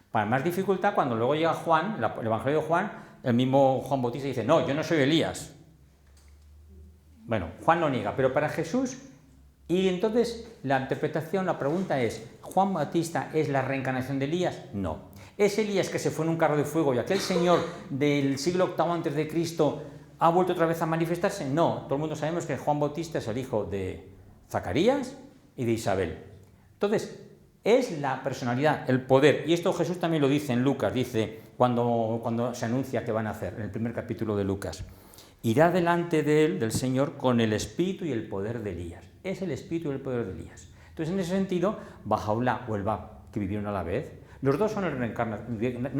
Para más dificultad, cuando luego llega Juan, el Evangelio de Juan, el mismo Juan Bautista dice, no, yo no soy Elías. Bueno, Juan lo niega, pero para Jesús, y entonces la interpretación, la pregunta es, ¿Juan Bautista es la reencarnación de Elías? No. ¿Es Elías que se fue en un carro de fuego y aquel señor del siglo VIII antes de Cristo ha vuelto otra vez a manifestarse? No, todo el mundo sabemos que Juan Bautista es el hijo de Zacarías y de Isabel. Entonces, es la personalidad, el poder, y esto Jesús también lo dice en Lucas, dice cuando se anuncia que van a hacer, en el primer capítulo de Lucas, irá delante de él, del Señor, con el espíritu y el poder de Elías. Es el espíritu y el poder de Elías. Entonces, en ese sentido, Bahá'u'lláh o el Bab, que vivieron a la vez, los dos son no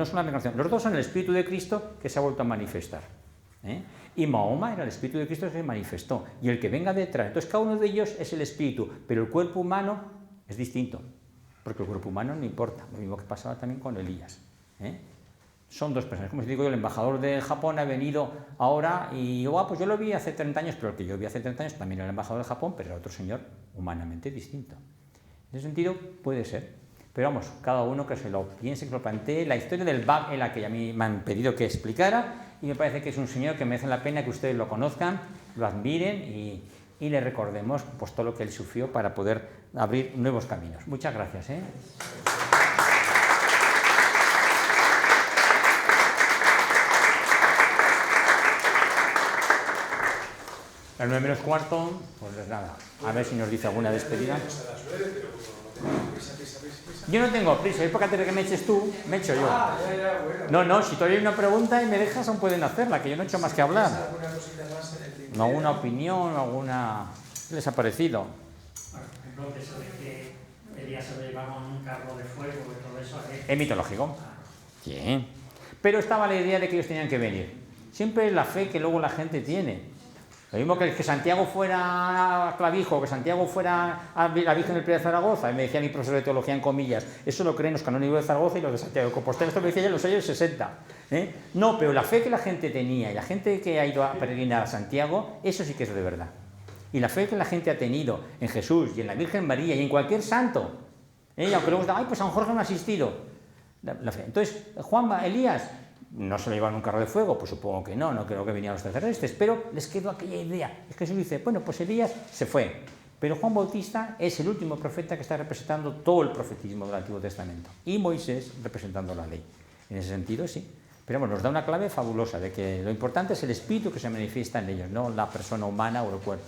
son la reencarnación, los dos son el espíritu de Cristo que se ha vuelto a manifestar. Y Mahoma era el espíritu de Cristo que se manifestó, y el que venga detrás. Entonces, cada uno de ellos es el espíritu, pero el cuerpo humano es distinto, porque el cuerpo humano no importa, lo mismo que pasaba también con Elías. Son dos personas, como os digo yo, el embajador de Japón ha venido ahora y pues yo lo vi hace 30 años, pero el que yo vi hace 30 años también era el embajador de Japón, pero era otro señor humanamente distinto. En ese sentido puede ser, pero vamos, cada uno que se lo piense, que lo plantee. La historia del Bab es la que a mí me han pedido que explicara y me parece que es un señor que merece la pena que ustedes lo conozcan, lo admiren y le recordemos pues todo lo que él sufrió para poder abrir nuevos caminos. Muchas gracias. Las 9 menos cuarto, pues nada, a ver si nos dice alguna despedida. Yo no tengo prisa, es porque antes de que me eches tú, me echo yo. No, si todavía hay una pregunta y me dejas, aún pueden hacerla, que yo no he hecho más que hablar. ¿Alguna opinión, alguna... ¿Qué les ha parecido? Por ejemplo, eso de que Elías se lo llevaba en un carro de fuego y todo eso. Es mitológico. Sí. Pero estaba la idea de que ellos tenían que venir. Siempre es la fe que luego la gente tiene. Lo mismo que Santiago fuera a Clavijo, que Santiago fuera a la Virgen del Pilar de Zaragoza, y me decía mi profesor de teología en comillas, eso lo creen los canónigos de Zaragoza y los de Santiago de Compostela, esto me decía ya en los años 60. No, pero la fe que la gente tenía y la gente que ha ido a peregrinar a Santiago, eso sí que es de verdad. Y la fe que la gente ha tenido en Jesús y en la Virgen María y en cualquier santo, aunque luego digan, pues San Jorge no ha asistido. La fe. Entonces, Elías, ¿no se lo llevan en un carro de fuego? Pues supongo que no creo que vinieran los extraterrestres, pero les quedó aquella idea. Es que Jesús dice, bueno, pues Elías se fue, pero Juan Bautista es el último profeta que está representando todo el profetismo del Antiguo Testamento, y Moisés representando la ley. En ese sentido, sí. Pero bueno, nos da una clave fabulosa de que lo importante es el espíritu que se manifiesta en ellos, no la persona humana o el cuerpo.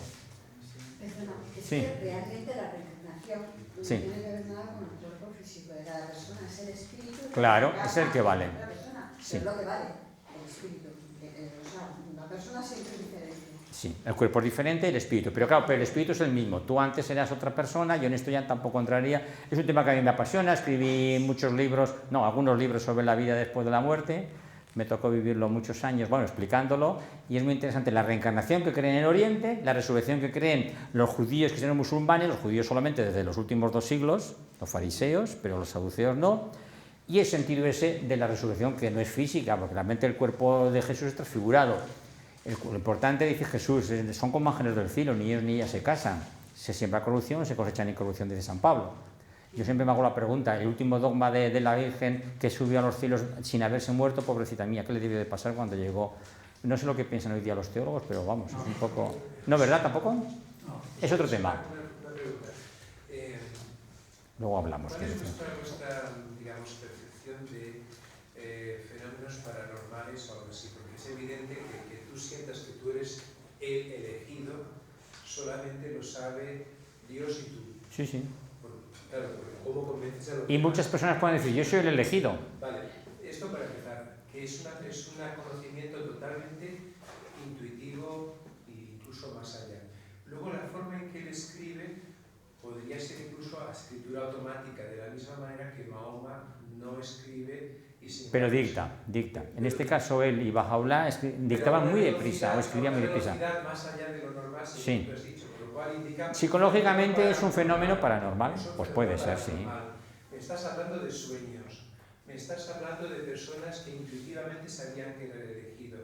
Perdona, es Sí. que realmente la reencarnación no Sí. tiene que ver nada con el cuerpo físico de cada persona, es el espíritu. Claro, es el que vale. Sí. Es lo que vale, el espíritu. O sea, la persona siempre es diferente. Sí, el cuerpo es diferente, el espíritu. Pero claro, el espíritu es el mismo. Tú antes eras otra persona, yo en esto ya tampoco entraría. Es un tema que a mí me apasiona, escribí algunos libros sobre la vida después de la muerte. Me tocó vivirlo muchos años, explicándolo, y es muy interesante la reencarnación que creen en Oriente, la resurrección que creen los judíos, cristianos, musulmanes, los judíos solamente desde los últimos 2 siglos, los fariseos, pero los saduceos no, y el sentido ese de la resurrección que no es física, porque realmente el cuerpo de Jesús es transfigurado. Lo importante, dice Jesús, son como ángeles del cielo, ni ellos ni ellas se casan, se siembra corrupción, se cosecha incorrupción, dice San Pablo. Yo siempre me hago la pregunta, el último dogma de la Virgen que subió a los cielos sin haberse muerto, pobrecita mía, ¿qué le debió de pasar cuando llegó? No sé lo que piensan hoy día los teólogos, pero vamos, es un poco... ¿No, verdad, tampoco? No. Es otro tema. Una pregunta. Luego hablamos. ¿Cuál es vuestra percepción de fenómenos paranormales o algo así? Porque es evidente que tú sientas que tú eres el elegido, solamente lo sabe Dios y tú. Sí. Claro, ¿cómo convences a los demás? Y muchas personas pueden decir, yo soy el elegido. Vale, esto para empezar, que es un conocimiento totalmente intuitivo e incluso más allá. Luego la forma en que él escribe podría ser incluso a escritura automática, de la misma manera que Mahoma no escribe y sin... Pero dicta. En este caso él y Bahá'u'lláh dictaban muy deprisa o escribían muy deprisa. Más allá de lo normal, sí. Tú has dicho, por lo cual indica... Psicológicamente es un fenómeno paranormal, pues puede ser, sí. estás hablando de sueños, me estás hablando de personas que intuitivamente sabían que era el elegido,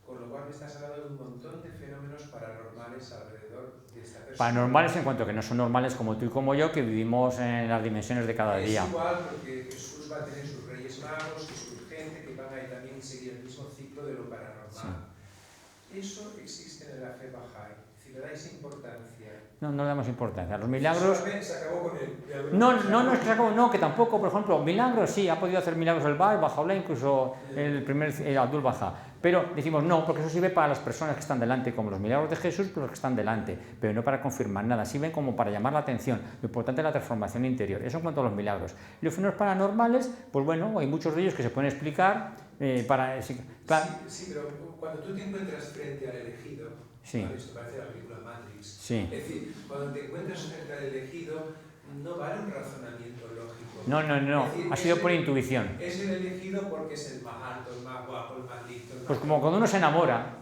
con lo cual me estás hablando de un montón de fenómenos paranormales alrededor de esta persona. Paranormales en cuanto a que no son normales como tú y como yo, que vivimos en las dimensiones de cada día. Es igual porque Jesús va a tener sus reyes magos y su gente que van a ir también y seguir el mismo ciclo de lo paranormal. Sí. Eso existe en la fe Bahá'í. Si le dais importancia. No le damos importancia. Los milagros. Se acabó con él. No, es que se acabó, no, que tampoco, por ejemplo, milagros sí, ha podido hacer milagros el Bahá'u'lláh, incluso el primer Abdul Bahá. Pero decimos no, porque eso sirve para las personas que están delante, como los milagros de Jesús, pero los que están delante, pero no para confirmar nada, sirven como para llamar la atención. Lo importante es la transformación interior. Eso en cuanto a los milagros. Y los fenómenos paranormales, pues bueno, hay muchos de ellos que se pueden explicar para. Sí, pero cuando tú te encuentras frente al elegido, sí. ¿vale? Esto parece la película Matrix. Sí. Es decir, cuando te encuentras frente al elegido, no vale un razonamiento lógico. No, decir, ha sido por intuición. Es el elegido porque es el más alto, el más guapo, el más listo. Pues como cuando uno se enamora.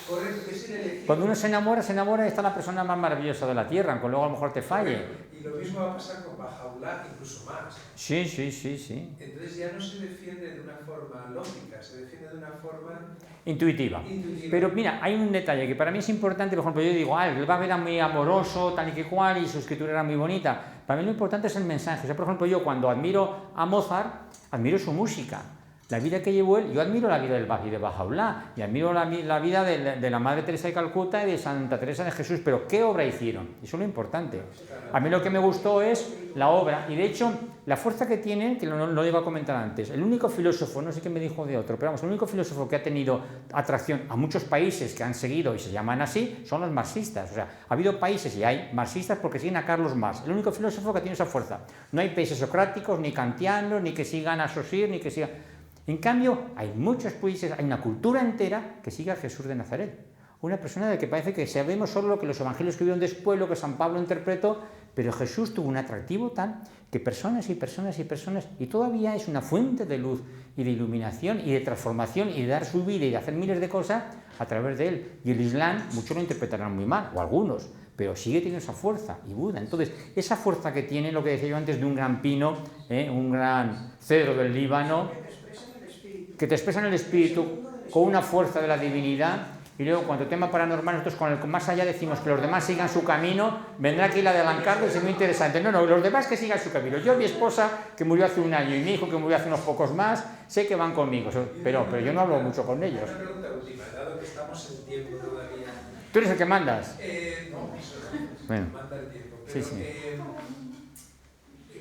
Correcto, es el elegido. Cuando uno se enamora y está la persona más maravillosa de la tierra, aunque luego a lo mejor te falle. Correcto. Y lo mismo va a pasar con Bahá'u'lláh, incluso más. Sí. Entonces ya no se defiende de una forma lógica, se defiende de una forma intuitiva. Pero mira, hay un detalle que para mí es importante. Por ejemplo, yo digo, el Bab era muy amoroso, tal y que cual, y su escritura era muy bonita. Para mí lo importante es el mensaje. O sea, por ejemplo, yo cuando admiro a Mozart, admiro su música. La vida que llevó él, yo admiro la vida del Bab y de Bahá'u'lláh, y admiro la vida de la Madre Teresa de Calcuta y de Santa Teresa de Jesús, pero ¿qué obra hicieron? Eso es lo importante. A mí lo que me gustó es la obra, y de hecho, la fuerza que tiene, que lo iba a comentar antes, el único filósofo, no sé qué me dijo de otro, pero vamos, el único filósofo que ha tenido atracción a muchos países que han seguido y se llaman así, son los marxistas. O sea, ha habido países y hay marxistas porque siguen a Carlos Marx, el único filósofo que tiene esa fuerza. No hay países socráticos, ni kantianos, ni que sigan a Saussure, ni que sigan. En cambio, hay muchos países, hay una cultura entera que sigue a Jesús de Nazaret. Una persona de que parece que sabemos solo lo que los evangelios escribieron después, lo que San Pablo interpretó, pero Jesús tuvo un atractivo tal que personas, y todavía es una fuente de luz y de iluminación y de transformación y de dar su vida y de hacer miles de cosas a través de él. Y el Islam, muchos lo interpretarán muy mal, o algunos, pero sigue teniendo esa fuerza, y Buda. Entonces, esa fuerza que tiene, lo que decía yo antes, de un gran pino, un gran cedro del Líbano, que te expresan el espíritu con una fuerza de la divinidad. Y luego, cuando tema paranormal, nosotros con el más allá decimos que los demás sigan su camino. Vendrá aquí la de Alancardo y es muy interesante. No, los demás que sigan su camino. Yo, mi esposa, que murió hace un año, y mi hijo, que murió hace unos pocos más, sé que van conmigo, pero yo no hablo mucho con ellos. Una pregunta última, dado que estamos en tiempo todavía. ¿Tú eres el que mandas? No, eso no. Bueno. Manda el tiempo. Pero, Sí.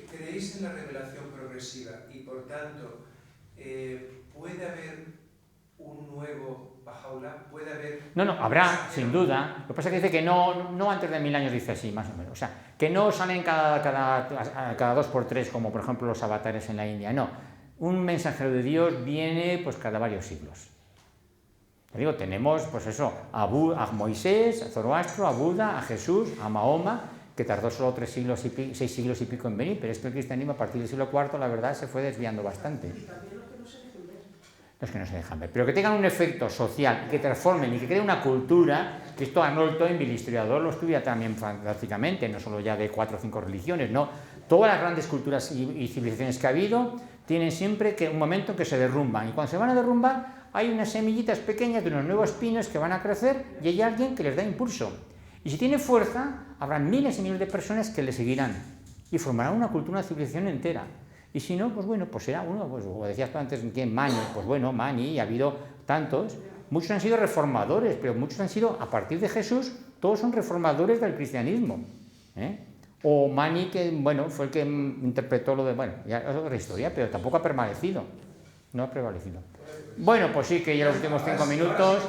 ¿Creéis en la revelación progresiva y, por tanto, puede haber un nuevo Bahá'u'lláh? ¿Puede haber...? No, habrá, sin duda. Lo que pasa es que dice que no antes de 1000 años, dice así, más o menos. O sea, que no salen cada 2x3, como por ejemplo los avatares en la India. No, un mensajero de Dios viene pues cada varios siglos. Te digo, tenemos pues eso, a Moisés, a Zoroastro, a Buda, a Jesús, a Mahoma, que tardó solo 6 siglos y pico en venir, pero es que el cristianismo a partir del siglo IV, la verdad, se fue desviando bastante. Los que no se dejan ver, pero que tengan un efecto social, que transformen y que creen una cultura, que esto Arnold Toynbee, el historiador, lo estudia también fantásticamente, no solo ya de 4 o 5 religiones, no. Todas las grandes culturas y civilizaciones que ha habido tienen siempre un momento en que se derrumban, y cuando se van a derrumbar hay unas semillitas pequeñas de unos nuevos pinos que van a crecer y hay alguien que les da impulso. Y si tiene fuerza, habrá miles y miles de personas que le seguirán y formarán una cultura, una civilización entera. Y si no, pues bueno, pues será uno, pues como decías tú antes, ¿quién? Mani, pues bueno, Mani, ha habido tantos. Muchos han sido reformadores, pero muchos han sido, a partir de Jesús, todos son reformadores del cristianismo. O Mani, que bueno, fue el que interpretó lo de, bueno, ya es otra historia, pero tampoco ha permanecido. No ha prevalecido. Bueno, pues sí, que ya los últimos 5 minutos.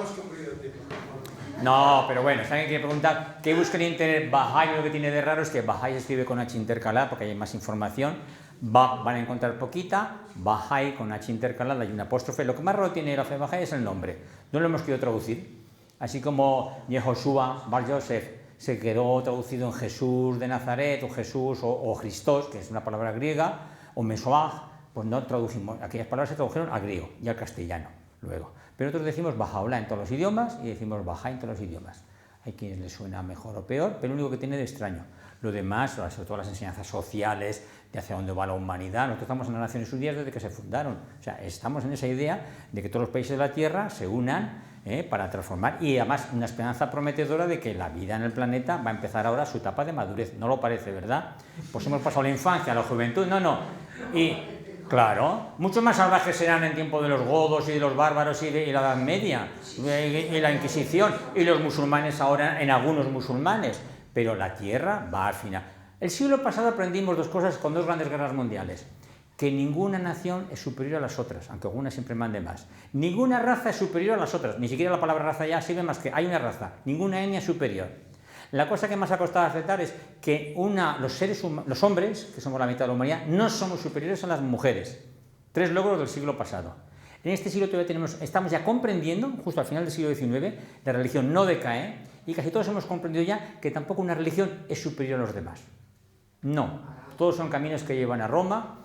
No, pero bueno, si alguien quiere preguntar qué busca en internet Bahá'í, lo que tiene de raro es que Bahá'í se escribe con H intercalada porque hay más información. Van a encontrar poquita, Bahá'í con H intercalada y un apóstrofe. Lo que más raro tiene la fe Bahá'í es el nombre. No lo hemos querido traducir. Así como Yehoshua Bar Yosef se quedó traducido en Jesús de Nazaret, o Jesús, o Christos, que es una palabra griega, o Mesoach, pues no tradujimos. Aquellas palabras se tradujeron al griego y al castellano luego. Pero nosotros decimos Bahá'u'lláh en todos los idiomas y decimos Bahá'í en todos los idiomas. Hay quienes les suena mejor o peor, pero lo único que tiene de extraño. Lo demás, sobre todo las enseñanzas sociales, de hacia dónde va la humanidad. Nosotros estamos en las Naciones Unidas desde que se fundaron. O sea, estamos en esa idea de que todos los países de la Tierra se unan para transformar, y además una esperanza prometedora de que la vida en el planeta va a empezar ahora su etapa de madurez. ¿No lo parece, verdad? Pues hemos pasado la infancia, la juventud, no. Y claro, mucho más salvajes serán en tiempo de los godos y de los bárbaros y la Edad Media, y la Inquisición, y los musulmanes ahora en algunos musulmanes, pero la Tierra va al final. El siglo pasado aprendimos dos cosas con dos grandes guerras mundiales: que ninguna nación es superior a las otras, aunque algunas siempre mande más. Ninguna raza es superior a las otras, ni siquiera la palabra raza ya sirve más que hay una raza, ninguna etnia es superior. La cosa que más ha costado aceptar es que los hombres, que somos la mitad de la humanidad, no somos superiores a las mujeres. 3 logros del siglo pasado. En este siglo todavía estamos ya comprendiendo, justo al final del siglo XIX, la religión no decae, y casi todos hemos comprendido ya que tampoco una religión es superior a los demás. No, todos son caminos que llevan a Roma,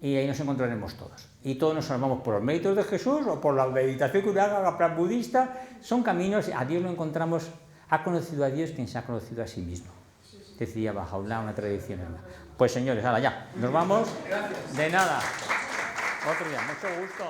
y ahí nos encontraremos todos. Y todos nos salvamos por los méritos de Jesús o por la meditación que uno haga, la plan budista. Son caminos, a Dios lo encontramos, ha conocido a Dios quien se ha conocido a sí mismo. Decía Bahá'u'lláh, una tradición. Pues señores, ahora ya, nos vamos. De nada. Otro día, mucho gusto.